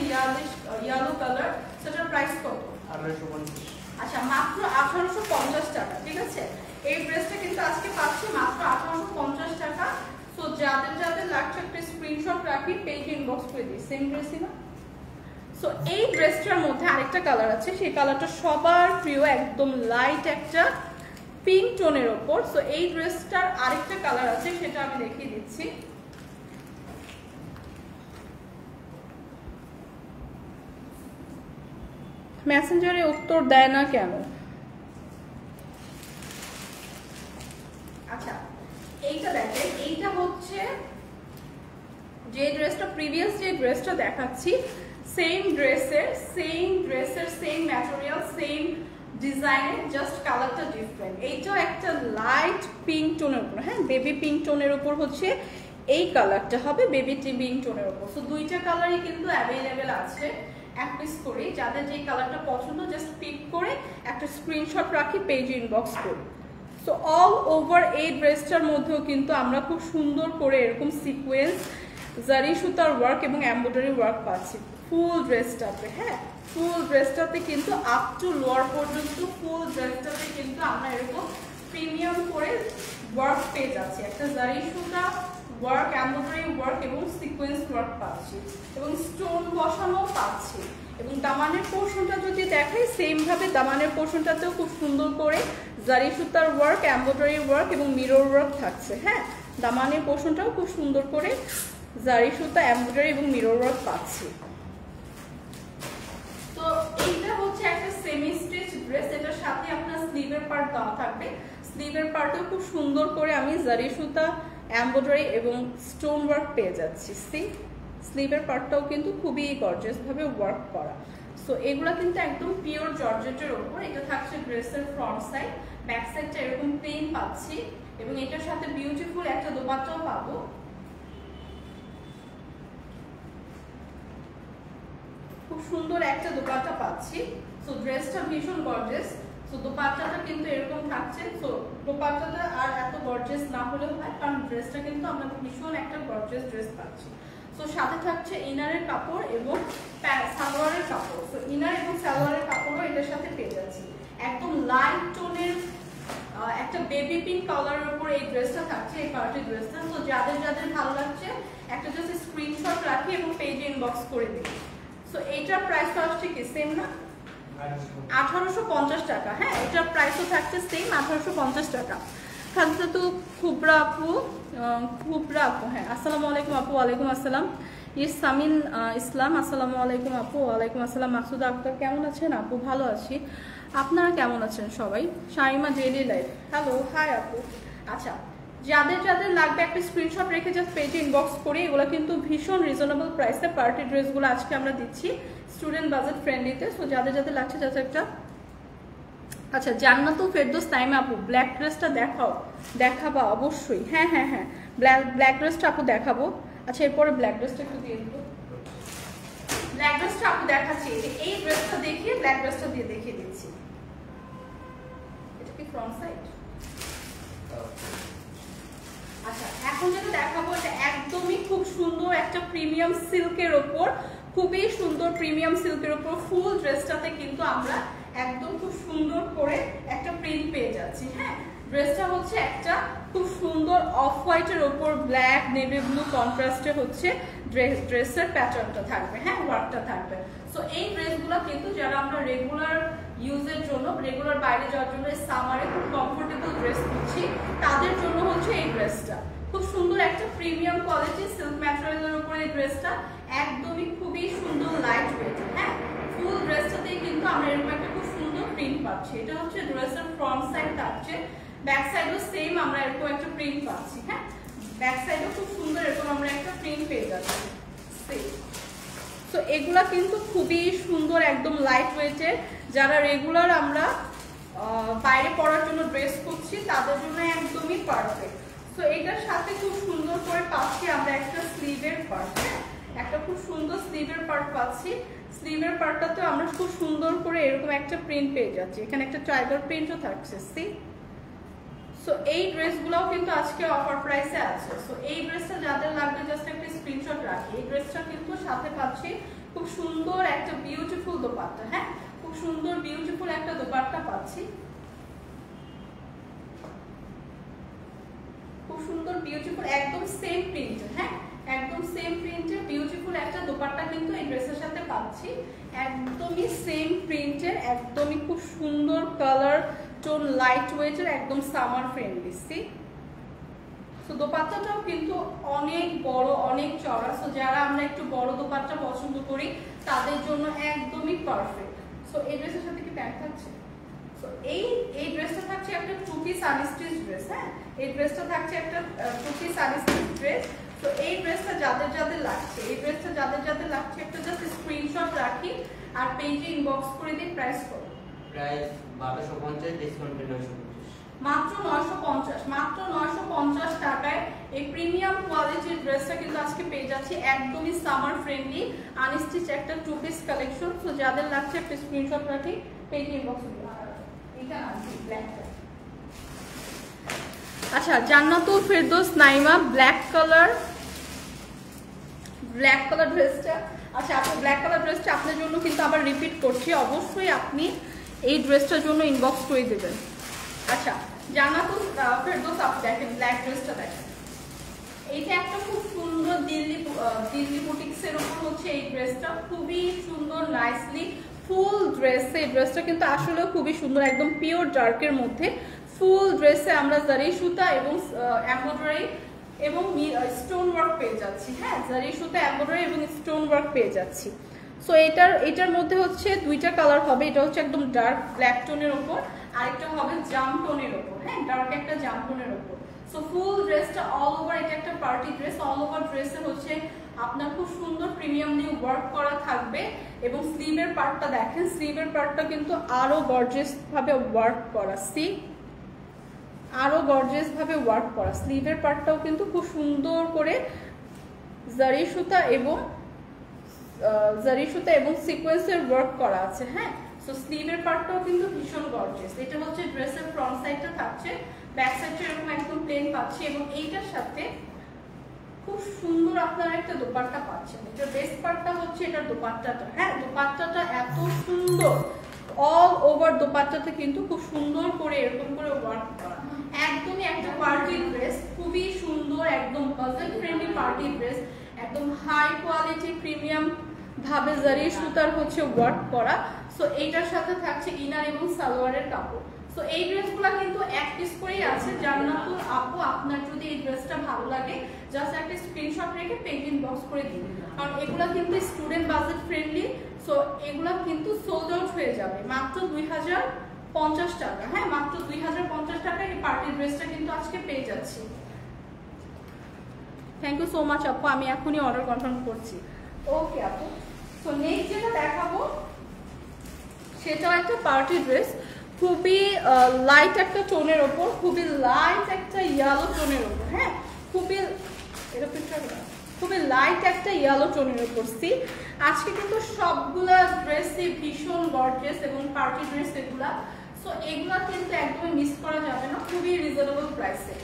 ইয়েলো কালার। সেটার প্রাইস কত? 1850। আচ্ছা, মাত্র 1850 টাকা। ঠিক আছে, এই ড্রেসটা কিন্তু আজকে পাচ্ছি মাত্র 1850 টাকা। সো যাদের যাদের লাগছে একটা স্ক্রিনশট রাখি, পেজ ইনবক্স করে দিই। সেম ড্রেসই না? সো এই ড্রেসটার মধ্যে আরেকটা কালার আছে, সেই কালারটা সবার প্রিয়, একদম লাইট একটা পিঙ্ক টোনের ওপর। সো এই ড্রেসটার আরেকটা কালার আছে, সেটা আমি দেখিয়ে দিচ্ছি। মেসেঞ্জারে উত্তর দেয় না কেন? আচ্ছা, এইটা দেখেন, এইটা হচ্ছে যে ড্রেসটা প্রিভিয়াস যে ড্রেসটা দেখাচ্ছি, সেম ড্রেসের সেম ম্যাটেরিয়াল, সেম ডিজাইনের, জাস্ট কালারটা ডিফারেন্ট। এইটাও একটা লাইট পিঙ্ক টোনের উপর, হ্যাঁ বেবি পিঙ্ক টোনের উপর হচ্ছে এই কালারটা হবে, বেবি পিঙ্ক টোনের উপর। সো দুইটা কালারই কিন্তু অ্যাভেলেবেল আছে এক পিস করে। যাদের যে কালারটা পছন্দ জাস্ট পিক করে একটা স্ক্রিনশট রাখি, পেজ ইনবক্স করি। সো অল ওভার এই ড্রেসটার মধ্যেও কিন্তু আমরা খুব সুন্দর করে এরকম সিকোয়েন্স জারি সুতার ওয়ার্ক এবং এমব্রয়ডারি ওয়ার্ক পাচ্ছি ফুল ড্রেসটাতে। হ্যাঁ, ফুল ড্রেসটাতে কিন্তু আপ টু লোয়ার পর্যন্ত ফুল ড্রেসটাতে কিন্তু আমরা এরকম প্রিমিয়াম করে ওয়ার্ক পেয়ে যাচ্ছি, একটা জারি সুতা ওয়ার্ক, এমব্রয়ডারি ওয়ার্ক এবং সিকোয়েন্স ওয়ার্ক পাচ্ছি এবং স্টোন বসানো পাচ্ছি। এবং দামানের পোর্শনটা যদি দেখাই, সেম ভাবে দামানের পোর্শনটাতেও খুব সুন্দর করে জারি সুতার ওয়ার্ক, এমব্রয়ডারি ওয়ার্ক এবং মিরর ওয়ার্ক থাকছে। হ্যাঁ, দামানের পোর্শনটাও খুব সুন্দর করে জারি সুতা, এমব্রয়ডারি এবং মিরর ওয়ার্ক পাচ্ছি। তো এইটা হচ্ছে একটা সেমি স্টিচ ড্রেস, এটার সাথে আপনার স্লিভের পার্ট দেওয়া থাকবে। স্লিভের পার্টও খুব সুন্দর করে আমি জারি সুতা, এমব্রয়ডারি এবং স্টোন ওয়ার্ক পেয়ে যাচ্ছি। স্লিভের পার্টটাও কিন্তু খুবই গর্জিয়াস ভাবে ওয়ার্ক করা। সো এগুলা কিন্তু একদম পিওর জর্জেটের উপর। এটা থাকছে ড্রেসের ফ্রন্ট সাইড, ব্যাক সাইডটা এরকম প্লেন পাচ্ছি এবং এটার সাথে বিউটিফুল একটা দোপাট্টাও পাবো। খুব সুন্দর একটা দোপাট্টা পাচ্ছি। সো ড্রেসটা ভীষণ গর্জিয়াস। সো দোপাট্টাটা কিন্তু এরকম থাকছে। সো দোপাট্টাটা আর এত গর্জিয়াস না হলেও হয়, কারণ ড্রেসটা কিন্তু আমরা ভীষণ একটা গর্জিয়াস ড্রেস পাচ্ছি। সো সাথে থাকছে ইনারের কাপড় এবং সালোয়ারের কাপড়। সো ইনার এবং সালোয়ারের কাপড়ও এটার সাথে পেয়ে যাচ্ছি। একদম লাইট টোনের একটা বেবি পিঙ্ক কালারের উপর এই ড্রেসটা থাকছে, এই পার্টি ড্রেসটা। তো যাদের যাদের ভালো লাগছে একটা জাস্ট স্ক্রিনশট রাখি এবং পেজে ইনবক্স করে দিই। সো এইটার প্রাইসটা আসছে কি সেম না? 1850 টাকা। হ্যাঁ, এটার প্রাইসও থাকছে সেম 1850 টাকা। খাদিজা তো খুবরা আপু, হ্যাঁ আসসালামু আলাইকুম আপু। ওয়ালাইকুম আসসালাম। সামিন ইসলাম, আসসালামু আলাইকুম আপু। ওয়ালাইকুম আসসালাম। মাসুদা আক্তার, কেমন আছেন আপু? ভালো আছি, আপনারা কেমন আছেন সবাই? শাইমা ডেইলি লাইফ, হ্যালো, হাই আপু। আচ্ছা, যাদের যাদের লাগবে একটা স্ক্রিনশট রেখে জাস্ট পেজে ইনবক্স করি। এগুলো কিন্তু ভীষণ রিজনেবল প্রাইসে পার্টি ড্রেসগুলো আজকে আমরা দিচ্ছি স্টুডেন্ট বাজেট ফ্রেন্ডলিতে। সো যাদের যাদের লাগছে জাস্ট একটা। আচ্ছা, জান্নাতুল ফেরদৌস তাইমা আপু, ব্ল্যাক ড্রেসটা দেখাবা অবশ্যই। হ্যাঁ হ্যাঁ হ্যাঁ, ব্ল্যাক ড্রেসটা আপু দেখাবো। আচ্ছা, এরপরে ব্ল্যাক ড্রেসটা একটু দিয়ে দেবো। ব্ল্যাক ড্রেসটা আপু দেখাচ্ছি, এই ড্রেসটা দেখিয়ে ব্ল্যাক ড্রেসটা দিয়ে দেখিয়ে দিচ্ছি। এটা কি ফ্রন্ট সাইড? আচ্ছা, এখন এখন যেটা দেখাবো এটা একদমই খুব সুন্দর একটা প্রিমিয়াম সিল্কের ওপর, খুবই সুন্দর প্রিমিয়াম সিল্কের ওপর ফুল ড্রেসটাতে কিন্তু আমরা একদম খুব সুন্দর করে একটা প্রিন্ট পেয়ে যাচ্ছি। হ্যাঁ, ড্রেসটা হচ্ছে একটা খুব সুন্দর অফ হোয়াইটের ওপর ব্ল্যাক নেভি ব্লু কন্ট্রাস্টে হচ্ছে ড্রেসের প্যাটার্নটা থাকবে। হ্যাঁ, ওয়ার্কটা থাকবে। সো এই ড্রেসগুলো কিন্তু যারা আমরা রেগুলার ইউজের জন্য, রেগুলার বাইরে যাওয়ার জন্য সামারে খুব কমফোর্টেবল ড্রেস করছি, তাদের জন্য হচ্ছে এই ড্রেসটা খুব সুন্দর একটা প্রিমিয়াম কোয়ালিটি সিল্ক ম্যাটেরিয়ালের উপরে এই ড্রেসটা একদমই খুবই সুন্দর লাইট ওয়েট। হ্যাঁ, ফুল ড্রেসটাতেই কিন্তু আমরা এরকম একটা খুব সুন্দর প্রিন্ট পাচ্ছি। এটা হচ্ছে ড্রেসের ফ্রন্ট সাইড থাকছে, ব্যাক সাইডও সেম আমরা এরকম একটা প্রিন্ট পাচ্ছি। হ্যাঁ, ব্যাক সাইডও খুব সুন্দর এরকম আমরা একটা প্রিন্ট পেয়ে যাচ্ছি। তো এগুলা কিন্তু খুবই সুন্দর একদম লাইট ওয়েটের, যারা রেগুলার আমরা বাইরে পরার জন্য ড্রেস করছি তাদের জন্য একদমই পারফেক্ট। তো এটার সাথে খুব সুন্দর করে পাচ্ছি আমরা একটা স্লিভের পার্ট, একটা খুব সুন্দর স্লিভের পার্ট পাচ্ছি। স্লিভের পার্টটাতে আমরা খুব সুন্দর করে এরকম একটা প্রিন্ট পেয়ে যাচ্ছি, এখানে একটা টাইগার প্রিন্টও থাকছে। সো এই ড্রেসগুলোও কিন্তু আজকে অফার প্রাইসে আছে। সো এই ড্রেসটা যাদের লাগবে জাস্ট একটা স্ক্রিনশট রাখি। এই ড্রেসটা কিন্তু সাথে পাচ্ছি খুব সুন্দর একটা বিউটিফুল দোপাট্টা। হ্যাঁ, খুব সুন্দর বিউটিফুল একটা দোপাট্টা পাচ্ছি, খুব সুন্দর বিউটিফুল একদম সেম প্রিন্টের। হ্যাঁ, একদম সেম প্রিন্টের বিউটিফুল একটা দোপাট্টা কিন্তু এই ড্রেসের সাথে পাচ্ছি, একদমই সেম প্রিন্টের, একদমই খুব সুন্দর কালার টোন, লাইট ওয়েটের, একদম সামার ফ্রেন্ডলি। সো দোপাট্টাটাও কিন্তু অনেক বড়, অনেক চড়া। সো যারা আমরা একটু বড় দোপাট্টা পছন্দ করি তাদের জন্য একদমই পারফেক্ট। সো এই ড্রেসের সাথে কি প্যান্ট থাকছে? সো এই ড্রেসটা থাকছে একটা টু পিস আনস্টিচ ড্রেস। হ্যাঁ, এই ড্রেসটা থাকছে একটা টু পিস আনস্টিচ ড্রেস। তো এই ড্রেসটা যাদের যাদের লাগছে, এই ড্রেসটা যাদের যাদের লাগছে একটা জাস্ট স্ক্রিনশট রাখি আর পেজে ইনবক্স করে দিই। প্রাইস কত? প্রাইস 1250, ডিসকাউন্ট 950, মাত্র 950, মাত্র 950 টাকায় এই প্রিমিয়াম কোয়ালিটির ড্রেসটা কিন্তু আজকে পেয়ে যাচ্ছি, একদমই সামার ফ্রেন্ডলি আনস্টিচ একটা টু পিস কালেকশন। সো যাদের লাগছে একটা স্ক্রিনশট রাখি, পেজে ইনবক্স করে দিই। এটা আছে ব্ল্যাকটা। আচ্ছা, জান্নাতুল ফেরদৌস নাইমা ব্ল্যাক কালার ড্রেসটা। আচ্ছা, আপনি ব্ল্যাক কালার ড্রেসটা আপনার জন্য কিন্তু আবার রিপিট করছি, অবশ্যই আপনি এই ড্রেসটার জন্য ইনবক্স করে দেবেন। আচ্ছা, জান্নাতুল ফেরদৌস, আপনি দেখেন ব্ল্যাক ড্রেসটা দেখেন, এইটা একটা খুব সুন্দর দিল্লি বুটিক্সের উপর হচ্ছে এই ড্রেসটা, খুবই সুন্দর নাইসলি ফুল ড্রেস। এই ড্রেসটা কিন্তু আসলে খুবই সুন্দর, একদম পিওর ডার্কের মধ্যে ফুল ড্রেসে আমরা জারি সুতা এবং এমব্রয়ডারি এবং স্টোন ওয়ার্ক পেয়ে যাচ্ছি। হ্যাঁ, জারি সুতা, এমব্রয়ডারি এবং স্টোন ওয়ার্ক পেয়ে যাচ্ছি। সো এটার মধ্যে হচ্ছে দুইটা কালার হবে, এটা হচ্ছে একদম ডার্ক ব্ল্যাক টোনের ওপর, আরেকটা হবে জাম টোনের ওপর। হ্যাঁ, ডার্ক একটা জাম টোনের ওপর। সো ফুল ড্রেসটা অল ওভার, এটা একটা পার্টি ড্রেস, অল ওভার ড্রেসে হচ্ছে আপনার খুব সুন্দর প্রিমিয়ামলি ওয়ার্ক করা থাকবে। এবং স্লিভের পার্টটা দেখেন, স্লিভের পার্টটা কিন্তু আরো গর্জিয়াস ভাবে ওয়ার্ক করা, আরো গর্জিয়াস ভাবে ওয়ার্ক করা। স্লিভের পার্টটাও কিন্তু খুব সুন্দর করে জারি সুতা এবং সিকোয়েন্সের ওয়ার্ক করা আছে। হ্যাঁ, সো স্লিভের পার্টটাও কিন্তু ভীষণ গর্জিয়াস। এটা হচ্ছে ড্রেসের ফ্রন্ট সাইডটা থাকছে, ব্যাক সাইডটা এরকম একদম প্লেন পাচ্ছি এবং এইটার সাথে খুব সুন্দর আপনারা একটা দোপাট্টা পাচ্ছেন। এটা বেস্ট পার্টটা হচ্ছে এটার দোপাট্টাটা। হ্যাঁ, দোপাট্টাটা এত সুন্দর, অল ওভার দোপাট্টাতে কিন্তু খুব সুন্দর করে এরকম করে ওয়ার্ক করা, একদমই একটা পার্টি ড্রেস, খুবই সুন্দর, একদম বাজেট ফ্রেন্ডলি পার্টি ড্রেস, একদম হাই কোয়ালিটি প্রিমিয়াম ভাবে জারি সুতার হচ্ছে ওয়ার্ক করা। সো এইটার সাথে থাকছে ইনার এবং সালোয়ারের কাপড়। সো এই ড্রেসগুলো কিন্তু এক পিস করেই আছে। জান্নাতুল আপু, আপনার যদি এই ড্রেসটা ভালো লাগে জাস্ট একটা স্ক্রিনশট রেখে পেজ ইনবক্স করে দিন, কারণ এগুলা কিন্তু স্টুডেন্ট বাজেট ফ্রেন্ডলি। সো এগুলা কিন্তু সোল্ড আউট হয়ে যাবে মাত্র 2050 টাকা। হ্যাঁ, মাত্র 2050 টাকায় এই পার্টি ড্রেসটা কিন্তু আজকে পেয়ে যাচ্ছি। থ্যাংক ইউ সো মাচ আপু, আমি এখনই অর্ডার কনফার্ম করছি। ওকে আপু, সো নেক্সট যেটা দেখাবো সেটাও একটা পার্টি ড্রেস, খুবই লাইট একটা টোনের ওপর, খুবই লাইট একটা ইয়েলো টোনের ওপর। হ্যাঁ, খুবই লাইট একটা ইয়েলো টোনের ওপর। আজকে কিন্তু সবগুলা ড্রেসই ভীষণ গর্জিয়াস এবং পার্টি ড্রেস এগুলা। সো এগুলা কিন্তু একদমই মিস করা যাবে না, খুবই রিজনেবল প্রাইসে।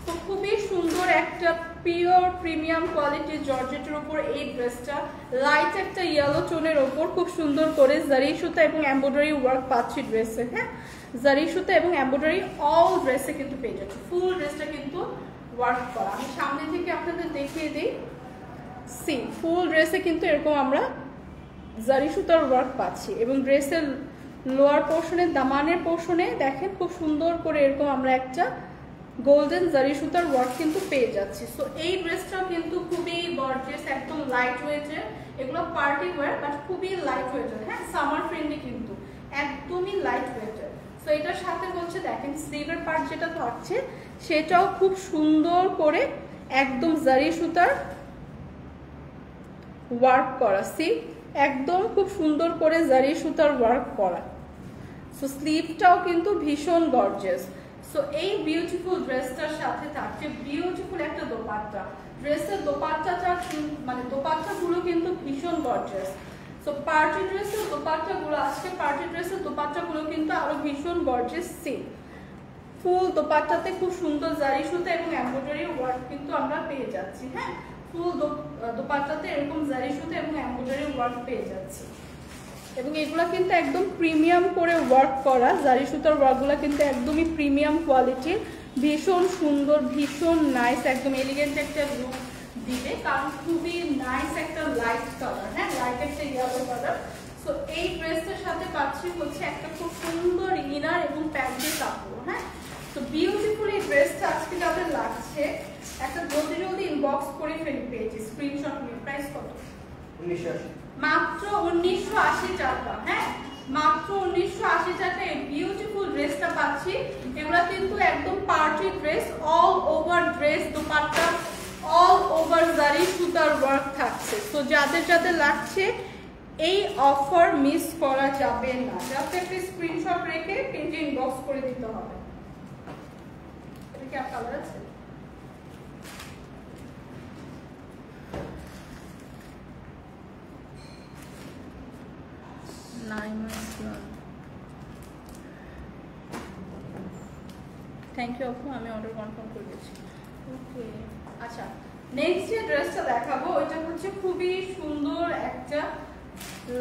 তো খুবই সুন্দর একটা পিওর প্রিমিয়াম কোয়ালিটির জর্জেটের উপর এই ড্রেসটা, লাইট একটা ইয়েলো টোনের ওপর খুব সুন্দর করে জারি সুতা এবং এমব্রয়ডারি ওয়ার্ক পাচ্ছি ড্রেসে। হ্যাঁ, জারি সুতা এবং এমব্রয়ডারি অল ড্রেসে কিন্তু পেয়ে যাচ্ছে। ফুল ড্রেসটা কিন্তু ওয়ার্ক করা। আমি সামনে থেকে আপনাদের দেখিয়ে দিই। সি ফুল ড্রেসে কিন্তু এরকম আমরা জারি সুতার ওয়ার্ক পাচ্ছি এবং ড্রেসের লোয়ার পোর্শনে, দামানের পোর্শনে দেখেন খুব সুন্দর করে এরকম আমরা একটা গোল্ডেন জারি সুতার ওয়ার্ক কিন্তু পেয়ে যাচ্ছি। সো এই ড্রেসটাও কিন্তু খুবই গর্জিয়াস, একদম লাইট ওয়েটের। এগুলো পার্টি ওয়্যার বাট খুবই লাইট ওয়েটের। হ্যাঁ, সামার ফ্রেন্ডলি কিন্তু একদমই লাইট ওয়েটের। সো এটার সাথে হচ্ছে দেখেন স্লিভের পার্ট যেটা থাকছে সেটাও খুব সুন্দর করে একদম জারি সুতার ওয়ার্ক করা। সি একদম খুব সুন্দর করে জারি সুতার ওয়ার্ক করা। সো স্লিভটাও কিন্তু ভীষণ গর্জিয়াস। সো এই বিউটিফুল ড্রেসটার সাথে থাকছে বিউটিফুল একটা দোপাট্টা। ড্রেসের দোপাট্টাটা মানে দোপাট্টাগুলো কিন্তু ভীষণ গর্জিয়াস। সো পার্টি ড্রেসের দোপাট্টাগুলো, আজকে পার্টি ড্রেসের দোপাট্টাগুলো কিন্তু আরো ভীষণ গর্জিয়াস। সি ফুল দোপাট্টাতে খুব সুন্দর জারি সুতা এবং এমব্রয়ডারি ওয়ার্ক কিন্তু আমরা পেয়ে যাচ্ছি। হ্যাঁ, ফুল দোপাট্টাতে এরকম জারি সুতা এবং এমব্রয়ডারি ওয়ার্ক পেয়ে যাচ্ছি এবং এগুলা কিন্তু একদম প্রিমিয়াম করে ওয়ার্ক করা। জারি সুতার ওয়ার্কগুলো কিন্তু একদমই প্রিমিয়াম কোয়ালিটির, ভীষণ সুন্দর, ভীষণ নাইস, একদম এলিগেন্ট একটা লুক দিবে কারণ খুবই নাইস একটা লাইট কালার। হ্যাঁ, লাইট একটা ইয়েলো কালার। সো এই ড্রেসটার সাথে পাচ্ছি হচ্ছে একটা খুব সুন্দর ইনার এবং প্যান্টের কাপড়। হ্যাঁ, তো বিউটিফুল এই ড্রেসটা আজকে যাদের লাগছে একটা জলদি জলদি ইনবক্স করে ফেলি পেয়েছি, স্ক্রিনশট নিয়ে। প্রাইস কত? 1980, মাত্র 1980 টাকা। হ্যাঁ, মাত্র 1980 টাকায় বিউটিফুল ড্রেসটা পাচ্ছি। এগুলা কিন্তু একদম party dress, all over dress dupatta all over জারি সুতার ওয়ার্ক থাকছে। তো যাদের যাদের লাগছে এই অফার মিস করা যাবে না। জাস্ট একটা স্ক্রিনশট রেখে পেজে ইনবক্স করে দিতে হবে। এটা কি আপনার কালার আছে? থ্যাংক ইউ আপু, আমি অর্ডার কনফার্ম করে দিচ্ছি। ওকে, আচ্ছা নেক্সট যে ড্রেসটা দেখাবো ওইটা হচ্ছে খুবই সুন্দর একটা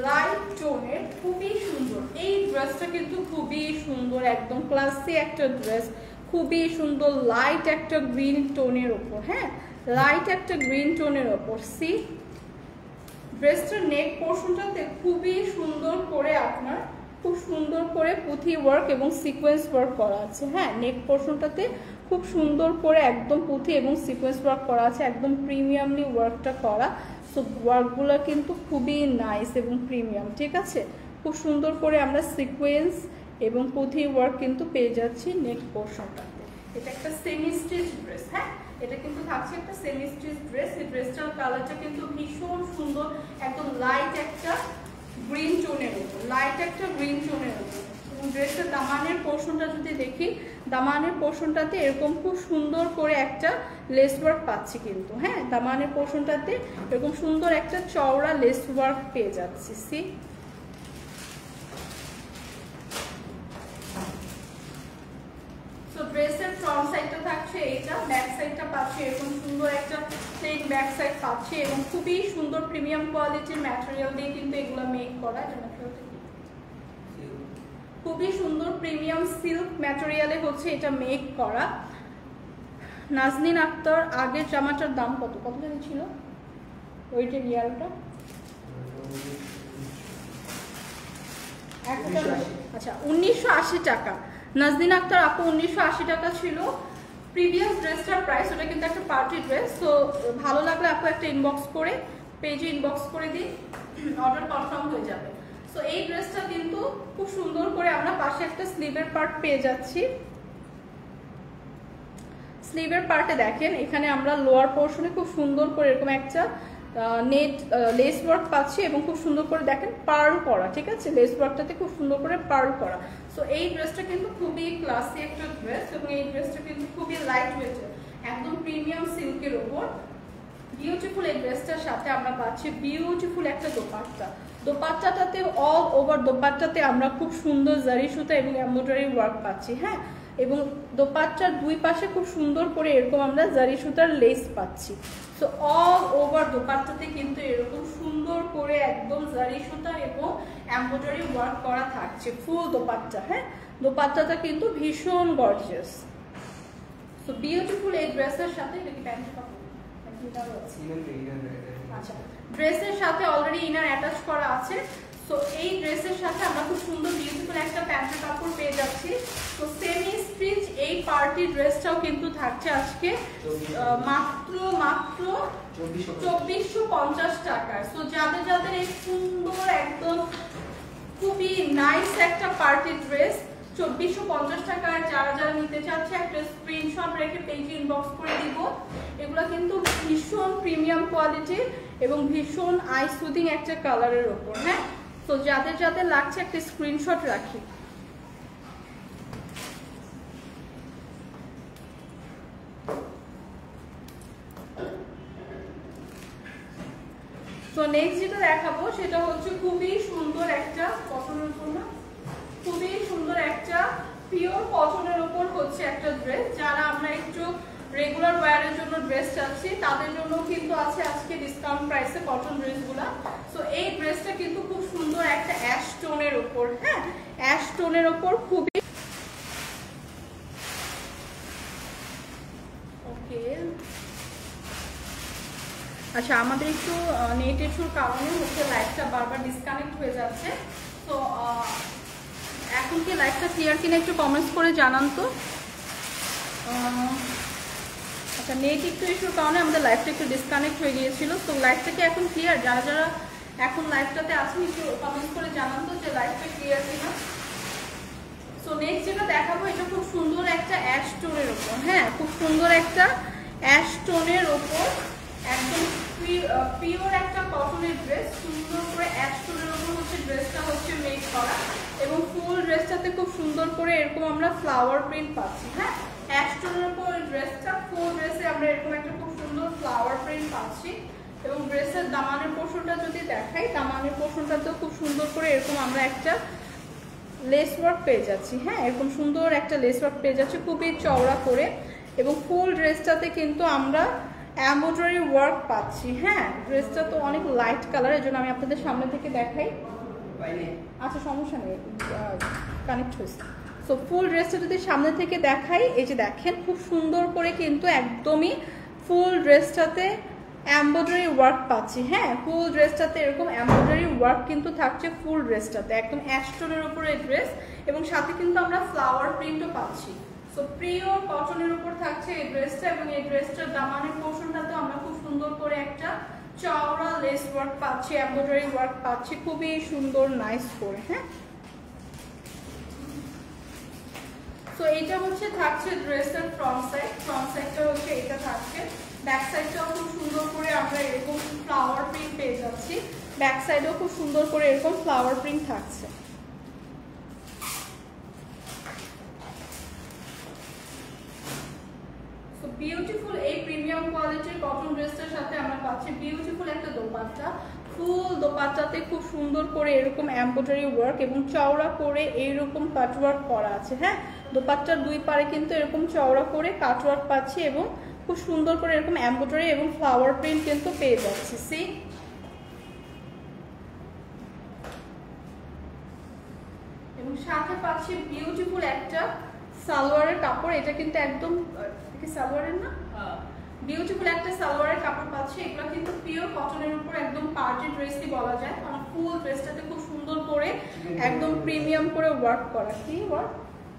লাইট টোনের, খুবই সুন্দর। এই ড্রেসটা কিন্তু খুবই সুন্দর, একদম ক্লাসি একটা ড্রেস, খুবই সুন্দর লাইট একটা গ্রিন টোনের ওপর। হ্যাঁ, লাইট একটা গ্রিন টোনের ওপর। সি ড্রেসটার নেক পোর্শনটাতে খুবই সুন্দর করে আপনার খুব সুন্দর করে পুঁথি ওয়ার্ক এবং সিকোয়েন্স ওয়ার্ক করা আছে। হ্যাঁ, নেক পোর্শনটাতে খুব সুন্দর করে একদম পুঁথি এবং সিকোয়েন্স ওয়ার্ক করা আছে, একদম প্রিমিয়ামলি ওয়ার্কটা করা। সো ওয়ার্কগুলো কিন্তু খুবই নাইস এবং প্রিমিয়াম। ঠিক আছে, খুব সুন্দর করে আমরা সিকোয়েন্স এবং পুঁথি ওয়ার্ক কিন্তু পেয়ে যাচ্ছি নেক পোর্শনটাতে। এটা একটা সেমি স্টিচ ড্রেস। হ্যাঁ, এটা কিন্তু থাকছে একটা সেমি স্টিচ ড্রেস। এই ড্রেসটার কালারটা কিন্তু ভীষণ সুন্দর, একদম লাইট একটা গ্রিন টোনের উপর, লাইট একটা গ্রিন টোনের উপর। এবং ড্রেসের দামানের পোর্শনটা যদি দেখি, দামানের পোর্শনটাতে এরকম খুব সুন্দর করে একটা লেস ওয়ার্ক পাচ্ছি কিন্তু। হ্যাঁ, দামানের পোর্শনটাতে এরকম সুন্দর একটা চওড়া লেস ওয়ার্ক পেয়ে যাচ্ছি। সি ড্রেসের ফ্রন্ট সাইডটা থাকছে এইটা, ব্যাক সাইডটা পাচ্ছি এরকম সুন্দর একটা প্লেন ব্যাক সাইড পাচ্ছি এবং খুবই সুন্দর প্রিমিয়াম কোয়ালিটির ম্যাটেরিয়াল দিয়ে কিন্তু এগুলো মেক করা। খুবই সুন্দর প্রিমিয়াম সিল্ক ম্যাটেরিয়ালে হচ্ছে এটা মেক করা। নাজনীন আক্তার, আগের জামাটার দাম কত কত জানি ছিল ওইটার রিয়ালটা? আচ্ছা 1980 টাকা। নাজনীন আক্তার আপু 1980 টাকা ছিল প্রিভিয়াস ড্রেসটার প্রাইস। ওটা কিন্তু একটা পার্টি ড্রেস। তো ভালো লাগলে আপু একটা ইনবক্স করে পেজে ইনবক্স করে দিন, অর্ডার কনফার্ম হয়ে যাবে। সো এই ড্রেসটা কিন্তু খুব সুন্দর করে আমরা পাশে একটা স্লিভের পার্ট পেয়ে যাচ্ছি। স্লিভের পার্টে দেখেন এখানে আমরা লোয়ার পোর্শনে খুব সুন্দর করে এরকম একটা নেট লেস ওয়ার্ক পাচ্ছি এবং খুব সুন্দর করে দেখেন পার্ল করা। ঠিক আছে, লেস ওয়ার্কটাতে খুব সুন্দর করে পার্ল করা। সো এই ড্রেসটা কিন্তু খুবই ক্লাসি একটা ড্রেস এবং এই ড্রেসটা কিন্তু খুবই লাইট ওয়েটের, একদম প্রিমিয়াম সিল্কের ওপর। বিউটিফুল এই ড্রেসটার সাথে আমরা পাচ্ছি বিউটিফুল একটা দোপাট্টা। দোপাট্টাটাতে অল ওভার দোপাট্টাতে আমরা খুব সুন্দর জারি সুতা এবং এমব্রয়ডারি ওয়ার্ক পাচ্ছি। হ্যাঁ, এবং দোপাট্টার দুই পাশে খুব সুন্দর করে এরকম আমরা জারি সুতার লেস পাচ্ছি। সো অল ওভার দোপাট্টাতে কিন্তু এরকম সুন্দর করে একদম জারি সুতা এবং এমব্রয়ডারি ওয়ার্ক করা থাকছে ফুল দোপাট্টা। হ্যাঁ, দোপাট্টাটা কিন্তু ভীষণ গর্জিয়াস। সো বিউটিফুল এই ড্রেসের সাথে এটা কি প্যান্ট কাপড়? আচ্ছা, ড্রেসের সাথে অলরেডি ইনার অ্যাটাচ করা আছে। তো এই ড্রেসের সাথে আমরা খুব সুন্দর বিউটিফুল একটা প্যান্টের কাপড় পেয়ে যাচ্ছি। তো সেমি স্টিচ এই পার্টি ড্রেসটাও কিন্তু থাকছে আজকে মাত্র 2450 টাকায়। সো যাদের যাদের এই সুন্দর একদম খুবই নাইস একটা পার্টি ড্রেস 2450 টাকায় যারা যারা নিতে চাচ্ছে একটা স্ক্রিনশট রেখে পেজে ইনবক্স করে দিব। এগুলো কিন্তু ভীষণ প্রিমিয়াম কোয়ালিটির এবং ভীষণ আই সুদিং একটা কালারের ওপর। হ্যাঁ, তো যাদের যাদের লাগছে একটা স্ক্রিনশট রাখি। তো নেক্সট যেটা দেখাবো সেটা হচ্ছে খুবই সুন্দর একটা কটনের উপর, না খুবই সুন্দর একটা পিওর কটনের উপর হচ্ছে একটা ড্রেস। যারা আমরা একটু রেগুলার ওয়্যারের জন্য ড্রেস চাচ্ছি তাদের জন্য কিন্তু আছে আজকে ডিসকাউন্ট প্রাইসে কটন ড্রেসগুলো। সো এই ড্রেসটা কিন্তু খুব সুন্দর একটা অ্যাশ টোনের উপর। হ্যাঁ, অ্যাশ টোনের উপর খুবই ওকে। আচ্ছা, আমাদের একটু নেট ইস্যুর কারণে হচ্ছে লাইভটা বারবার ডিসকানেক্ট হয়ে যাচ্ছে। তো এখন কি লাইভটা ক্লিয়ার কিনা একটু কমেন্টস করে জানান তো। আচ্ছা, নেট একটু ইস্যুর কারণে আমাদের লাইভটা একটু ডিসকানেক্ট হয়ে গিয়েছিল। তো লাইভটা কি এখন ক্লিয়ার? যারা যারা এখন লাইভটাতে আছেন একটু কমেন্টস করে জানান তো যে লাইভটা ক্লিয়ার কিনা। সো নেক্সট যেটা দেখাবো এটা খুব সুন্দর একটা অ্যাশ টোনের ওপর। হ্যাঁ, খুব সুন্দর একটা অ্যাশ টোনের ওপর একদম পিওর একটা কটনের ড্রেস। সুন্দর করে অ্যাশ টোনের ওপর হচ্ছে ড্রেসটা হচ্ছে মেক করা এবং ফুল ড্রেসটাতে খুব সুন্দর করে এরকম আমরা ফ্লাওয়ার প্রিন্ট পাচ্ছি। হ্যাঁ, অ্যাশ টোনের ওপর ড্রেসটা ফুল ড্রেসে আমরা এরকম একটা খুব সুন্দর ফ্লাওয়ার প্রিন্ট পাচ্ছি এবং ড্রেসের দামানের পোর্শনটা যদি দেখাই, দামানের পোর্শনটাতেও খুব সুন্দর করে এরকম আমরা একটা লেস ওয়ার্ক পেয়ে যাচ্ছি। হ্যাঁ, এরকম সুন্দর একটা লেস ওয়ার্ক পেয়ে যাচ্ছি খুবই চওড়া করে এবং ফুল ড্রেসটাতে কিন্তু আমরা এমব্রয়ডারি ওয়ার্ক পাচ্ছি। হ্যাঁ, ড্রেসটা তো অনেক লাইট কালার, এর জন্য আমি আপনাদের সামনে থেকে দেখাই। আচ্ছা, সমস্যা নেই, কানেক্ট হয়েছে। সো ফুল ড্রেসটা যদি সামনে থেকে দেখাই, এই যে দেখেন খুব সুন্দর করে কিন্তু একদমই ফুল ড্রেসটাতে এমব্রয়ডারি ওয়ার্ক পাচ্ছি। হ্যাঁ, ফুল ড্রেসটাতে এরকম এমব্রয়ডারি ওয়ার্ক কিন্তু থাকছে ফুল ড্রেসটাতে একদম অ্যাশ টোনের উপরে ড্রেস এবং সাথে কিন্তু আমরা ফ্লাওয়ার প্রিন্টও পাচ্ছি। সো পিওর কটনের উপর থাকছে এই ড্রেসটা এবং এই ড্রেসটার দামানের পোর্শনটাতে আমরা খুব সুন্দর করে একটা চওড়া লেস ওয়ার্ক পাচ্ছি, এমব্রয়ডারি ওয়ার্ক পাচ্ছি খুবই সুন্দর নাইস করে। হ্যাঁ, তো এটা হচ্ছে থাকছে ড্রেসের ফ্রন্ট সাইড। ফ্রন্ট সাইডটা হচ্ছে এটা থাকছে, ব্যাক সাইডটাও খুব সুন্দর করে আমরা এরকম ফ্লাওয়ার প্রিন্ট পেয়ে যাচ্ছি। ব্যাক সাইডেও খুব সুন্দর করে এরকম ফ্লাওয়ার প্রিন্ট থাকছে। বিউটিফুল এই প্রিমিয়াম কোয়ালিটির কটন ড্রেসটার সাথে আমরা পাচ্ছি বিউটিফুল একটা দোপাট্টা। ফুল দোপাট্টাতে খুব সুন্দর করে এরকম এমব্রয়ডারি ওয়ার্ক এবং চওড়া করে এইরকম কাটওয়ার্ক করা আছে। হ্যাঁ, দোপাট্টার দুই পারে কিন্তু এরকম চওড়া করে কাটওয়ার্ক পাচ্ছি এবং খুব সুন্দর করে এরকম এমব্রয়ডারি এবং ফ্লাওয়ার প্রিন্ট কিন্তু পেয়ে যাচ্ছি। সি এবং সাথে পাচ্ছি বিউটিফুল একটা সালোয়ারের কাপড়। এটা কিন্তু একদম সালোয়ারের না, বিউটিফুল একটা সালোয়ারের কাপড় পাচ্ছি। এগুলো কিন্তু পিওর কটনের উপর একদম পার্টি ড্রেসই বলা যায়, কারণ ফুল ড্রেসটাতে খুব সুন্দর করে একদম প্রিমিয়াম করে ওয়ার্ক করা। কি ওয়ার্ক?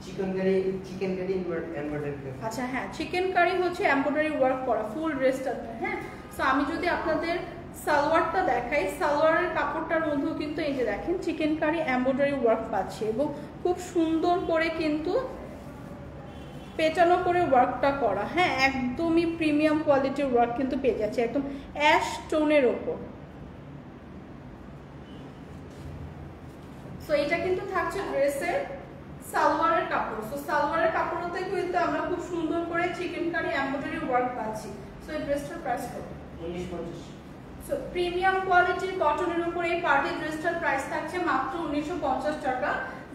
Chicken curry embroidery. আচ্ছা, হ্যাঁ, চিকেন কারি হচ্ছে এমব্রয়ডারি ওয়ার্ক করা ফুল ড্রেসটাতে। হ্যাঁ, সো আমি যদি আপনাদের সালোয়ারটা দেখাই, সালোয়ারের কাপড়টার মধ্যেও কিন্তু এই যে দেখেন চিকেন কারি এমব্রয়ডারি ওয়ার্ক পাচ্ছি এবং খুব সুন্দর করে কিন্তু পেটানো করে ওয়ার্কটা করা। হ্যাঁ, একদমই প্রিমিয়াম কোয়ালিটির ওয়ার্ক কিন্তু পেয়ে যাচ্ছে একদম অ্যাশ টোনের ওপর। সো এটা কিন্তু থাকছে ড্রেসের সালোয়ারের কাপড়। সো সালোয়ারের কাপড়তে কিন্তু আমরা খুব সুন্দর করে চিকেন কারি এমব্রয়ডারি ওয়ার্ক পাচ্ছি। সো এই ড্রেসটার প্রাইস কত? 1950। সো প্রিমিয়াম কোয়ালিটির কটনের উপর এই পার্টি ড্রেসটার প্রাইস থাকছে মাত্র 1950 টাকা।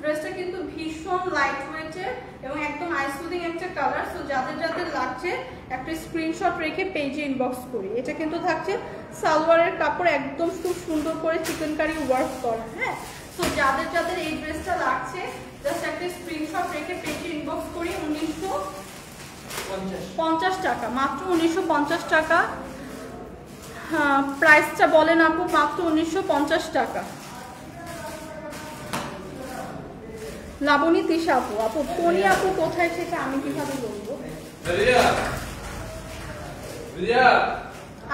ড্রেসটা কিন্তু ভীষণ লাইট ওয়েটের এবং একদম আইসুদিং একটা কালার। সো যাদের যাদের লাগছে একটা স্ক্রিনশট রেখে পেজে ইনবক্স করি। এটা কিন্তু থাকছে সালোয়ারের কাপড় একদম খুব সুন্দর করে চিকেনকারি ওয়ার্ক করা। হ্যাঁ, সো যাদের যাদের এই ড্রেসটা লাগছে জাস্ট একটা স্ক্রিনশট রেখে পেজে ইনবক্স করি। 1950 টাকা, মাত্র 1950 টাকা। হ্যাঁ, প্রাইসটা বলেন আপু। মাত্র 1950 টাকা। লাবণী তিশা আপু, আপু টনি আপু কোথায় সেটা আমি কিভাবে বলবো?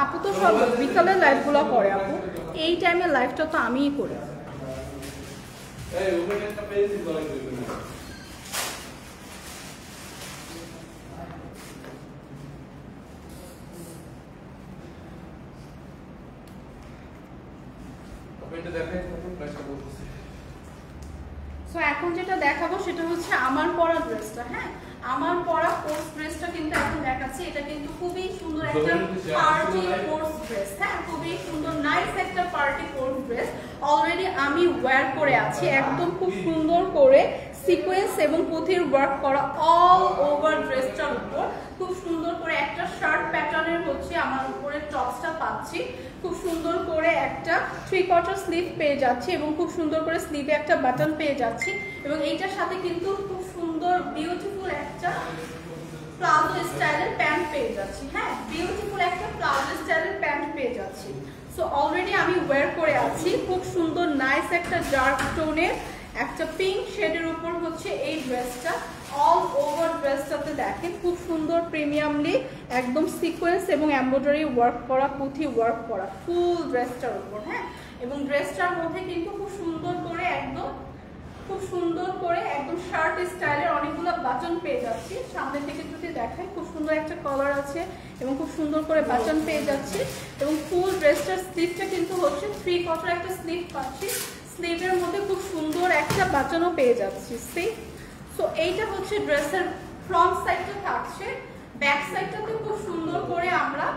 আপু তো সব বিকালের লাইভগুলো করে আপু, এই টাইমের লাইভটা তো আমিই করি। সো এখন যেটা দেখাবো সেটা হচ্ছে আমার পরা ড্রেসটা। হ্যাঁ, আমার পরা কোর্স ড্রেসটা কিন্তু এখন দেখাচ্ছি। এটা কিন্তু খুবই সুন্দর একটা পার্টি কোর্স ড্রেস। হ্যাঁ, খুবই সুন্দর নাইস একটা পার্টি কোর্স ড্রেস। অলরেডি আমি ওয়্যার করে আছি। একদম খুব সুন্দর করে সিকোয়েন্স এবং পুঁথির ওয়ার্ক করা অল ওভার ড্রেসটার উপর খুব সুন্দর করে একটা শার্ট প্যাটার্নের হচ্ছে আমার উপরে টপসটা পাচ্ছি। খুব সুন্দর করে একটা 3/4 স্লিভ পেয়ে যাচ্ছি এবং খুব সুন্দর করে স্লিভে একটা বাটন পেয়ে যাচ্ছি এবং এইটার সাথে কিন্তু খুব সুন্দর বিউটিফুল একটা প্লাজো স্টাইলের প্যান্ট পেয়ে যাচ্ছি। হ্যাঁ, বিউটিফুল একটা প্লাজো স্টাইলের প্যান্ট পেয়ে যাচ্ছি। সো অলরেডি আমি ওয়্যার করে আছি। খুব সুন্দর নাইস একটা ডার্ক টোনের একটা পিঙ্ক শেডের উপর হচ্ছে এই ড্রেসটা। অল ওভার ড্রেসটাতে দেখেন খুব সুন্দর প্রিমিয়ামলি একদম সিকোয়েন্স এবং এমব্রয়ডারি ওয়ার্ক করা, পুঁথি ওয়ার্ক করা ফুল ড্রেসটার উপর। হ্যাঁ, এবং ড্রেসটার মধ্যে কিন্তু খুব সুন্দর করে একদম শার্ট স্টাইলের অনেকগুলো বাটন পেয়ে যাচ্ছি। সামনে থেকে যদি দেখেন খুব সুন্দর একটা কলার আছে এবং খুব সুন্দর করে বাটন পেয়ে যাচ্ছি এবং ফুল ড্রেসটার স্লিভটা কিন্তু হচ্ছে 3/4 একটা স্লিভ পাচ্ছি। স্লিভের মধ্যে খুব সুন্দর একটা বাটনও পেয়ে যাচ্ছি। সো এইটা হচ্ছে ড্রেসের ফ্রন্ট সাইডটা থাকছে। ব্যাক সাইডটাতে খুব সুন্দর করে আমরা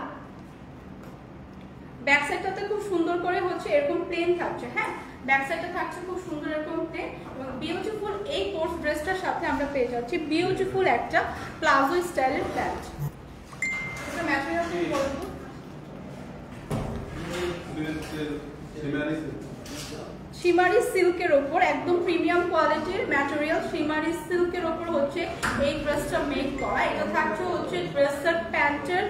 ব্যাক সাইডটাতে খুব সুন্দর করে হচ্ছে এরকম প্লেন থাকছে। হ্যাঁ, ব্যাক সাইডটা থাকছে খুব সুন্দর এরকম প্লেন এবং বিউটিফুল এই কোর্স ড্রেসটার সাথে আমরা পেয়ে যাচ্ছি বিউটিফুল একটা প্লাজো স্টাইলের প্যান্ট। এটা ম্যাটেরিয়াল কি বলবো? শিমারি সিল্কের উপর একদম প্রিমিয়াম কোয়ালিটির ম্যাটেরিয়াল শিমারি সিল্কের উপর হচ্ছে এই ড্রেসটা মেক করা। এটা থাকছে হচ্ছে ড্রেসের প্যান্টের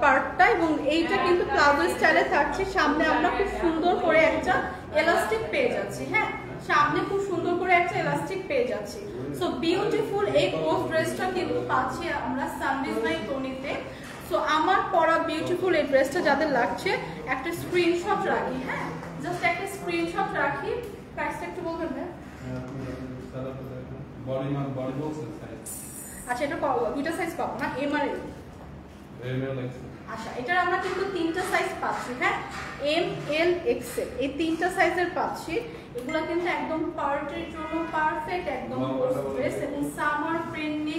পার্টটা এবং এইটা কিন্তু প্লাজো স্টাইলে থাকছে। সামনে আমরা খুব সুন্দর করে একটা এলাস্টিক পেয়ে যাচ্ছি। হ্যাঁ, সামনে খুব সুন্দর করে একটা এলাস্টিক পেয়ে যাচ্ছি। সো বিউটিফুল এই কোর্স ড্রেসটা কিন্তু পাচ্ছি আমরা সানবিজ বাই টনিতে। সো আমার পরা বিউটিফুল এই ড্রেসটা যাদের লাগছে একটা স্ক্রিনশট রাখি। হ্যাঁ, জাস্ট একটা স্ক্রিনশট রাখি। প্রাইসটা একটু বলবেন না? আচ্ছা, এটা দুইটা সাইজ পাবো না? এম আর এল? আচ্ছা, এটার আমরা কিন্তু 3টা সাইজ পাচ্ছি। হ্যাঁ, এম, এল, এক্সেল এই 3টা সাইজের পাচ্ছি। এগুলো কিন্তু একদম পার্টির জন্য পারফেক্ট একদম ড্রেস এবং সামার ফ্রেন্ডলি,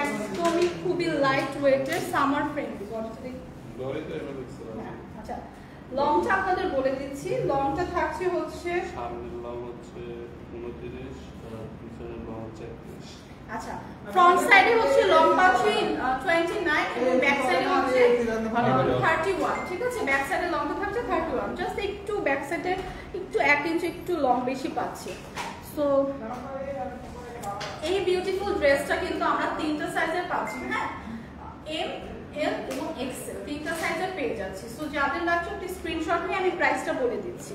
একদমই খুবই লাইট ওয়েটের সামার ফ্রেন্ডলি। আচ্ছা, লংটা আপনাদের বলে দিচ্ছি। লংটা থাকছে হচ্ছে আচ্ছা, ফ্রন্ট সাইডে হচ্ছে লং পাচ্ছি 29 এবং ব্যাক সাইডে হচ্ছে 31। ঠিক আছে, ব্যাক সাইডে লংটা থাকছে 31। জাস্ট একটু ব্যাক সাইডে একটু 1 ইঞ্চি একটু লং বেশি পাচ্ছি। সো এই বিউটিফুল ড্রেসটা কিন্তু আমরা 3টা সাইজে পাচ্ছি। হ্যাঁ, এম, এল এবং এক্সেল 3টা সাইজে পেয়ে যাচ্ছি। সো যাদের লাগছে একটু স্ক্রিনশট নিয়ে আমি প্রাইসটা বলে দিচ্ছি।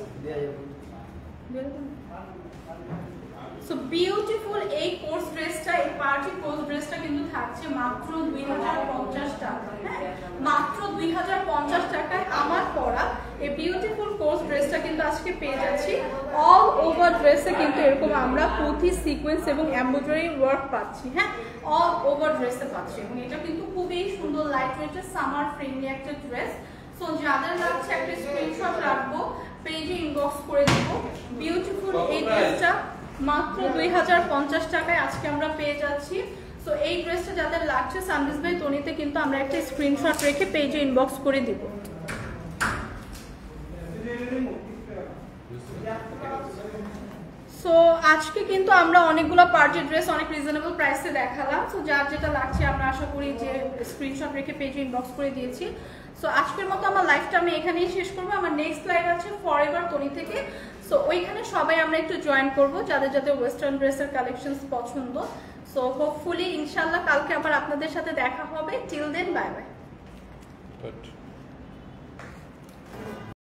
সো বিউটিফুল এই কোর্স ড্রেসটা, এই পার্টি কোর্স ড্রেসটা কিন্তু থাকছে মাত্র 2050 টাকা। হ্যাঁ, মাত্র 2050 টাকায় আমার পরা এই বিউটিফুল কোর্স ড্রেসটা কিন্তু আজকে পেয়ে যাচ্ছি। অল ওভার ড্রেসে কিন্তু এরকম আমরা পুঁথি, সিকোয়েন্স এবং এমব্রয়ডারি ওয়ার্ক পাচ্ছি। হ্যাঁ, অল ওভার ড্রেসে পাচ্ছি এবং এটা কিন্তু খুবই সুন্দর লাইট ওয়েটের সামার ফ্রেন্ডলি একটা ড্রেস। সো যাদের লাগছে একটা স্ক্রিনশট রাখবো, পেজে ইনবক্স করে দেবো। বিউটিফুল এই ড্রেসটা মাত্র 2050 টাকায় আজকে আমরা পেয়ে যাচ্ছি। সো এই ড্রেসটা যাদের লাগছে সানবিজ বাই টনিতে কিন্তু আমরা একটা স্ক্রিনশট রেখে পেজে ইনবক্স করে দিব। সো আজকে কিন্তু আমরা অনেকগুলো পার্টি ড্রেস অনেক রিজনেবল প্রাইসে দেখালাম। সো যার যেটা লাগছে আমরা আশা করি যে স্ক্রিনশট রেখে পেজে ইনবক্স করে দিয়েছি। সো আজকের মতো আমার লাইফটা আমি এখানেই শেষ করবো। আমার নেক্সট লাইভ আছে ফরএভার তনি থেকে। সো ওইখানে সবাই আমরা একটু জয়েন করব যাদের যাদের ওয়েস্টার্ন ড্রেসের কালেকশনস পছন্দ। সো হোপফুলি ইনশাল্লাহ কালকে আবার আপনাদের সাথে দেখা হবে। Till then bye by.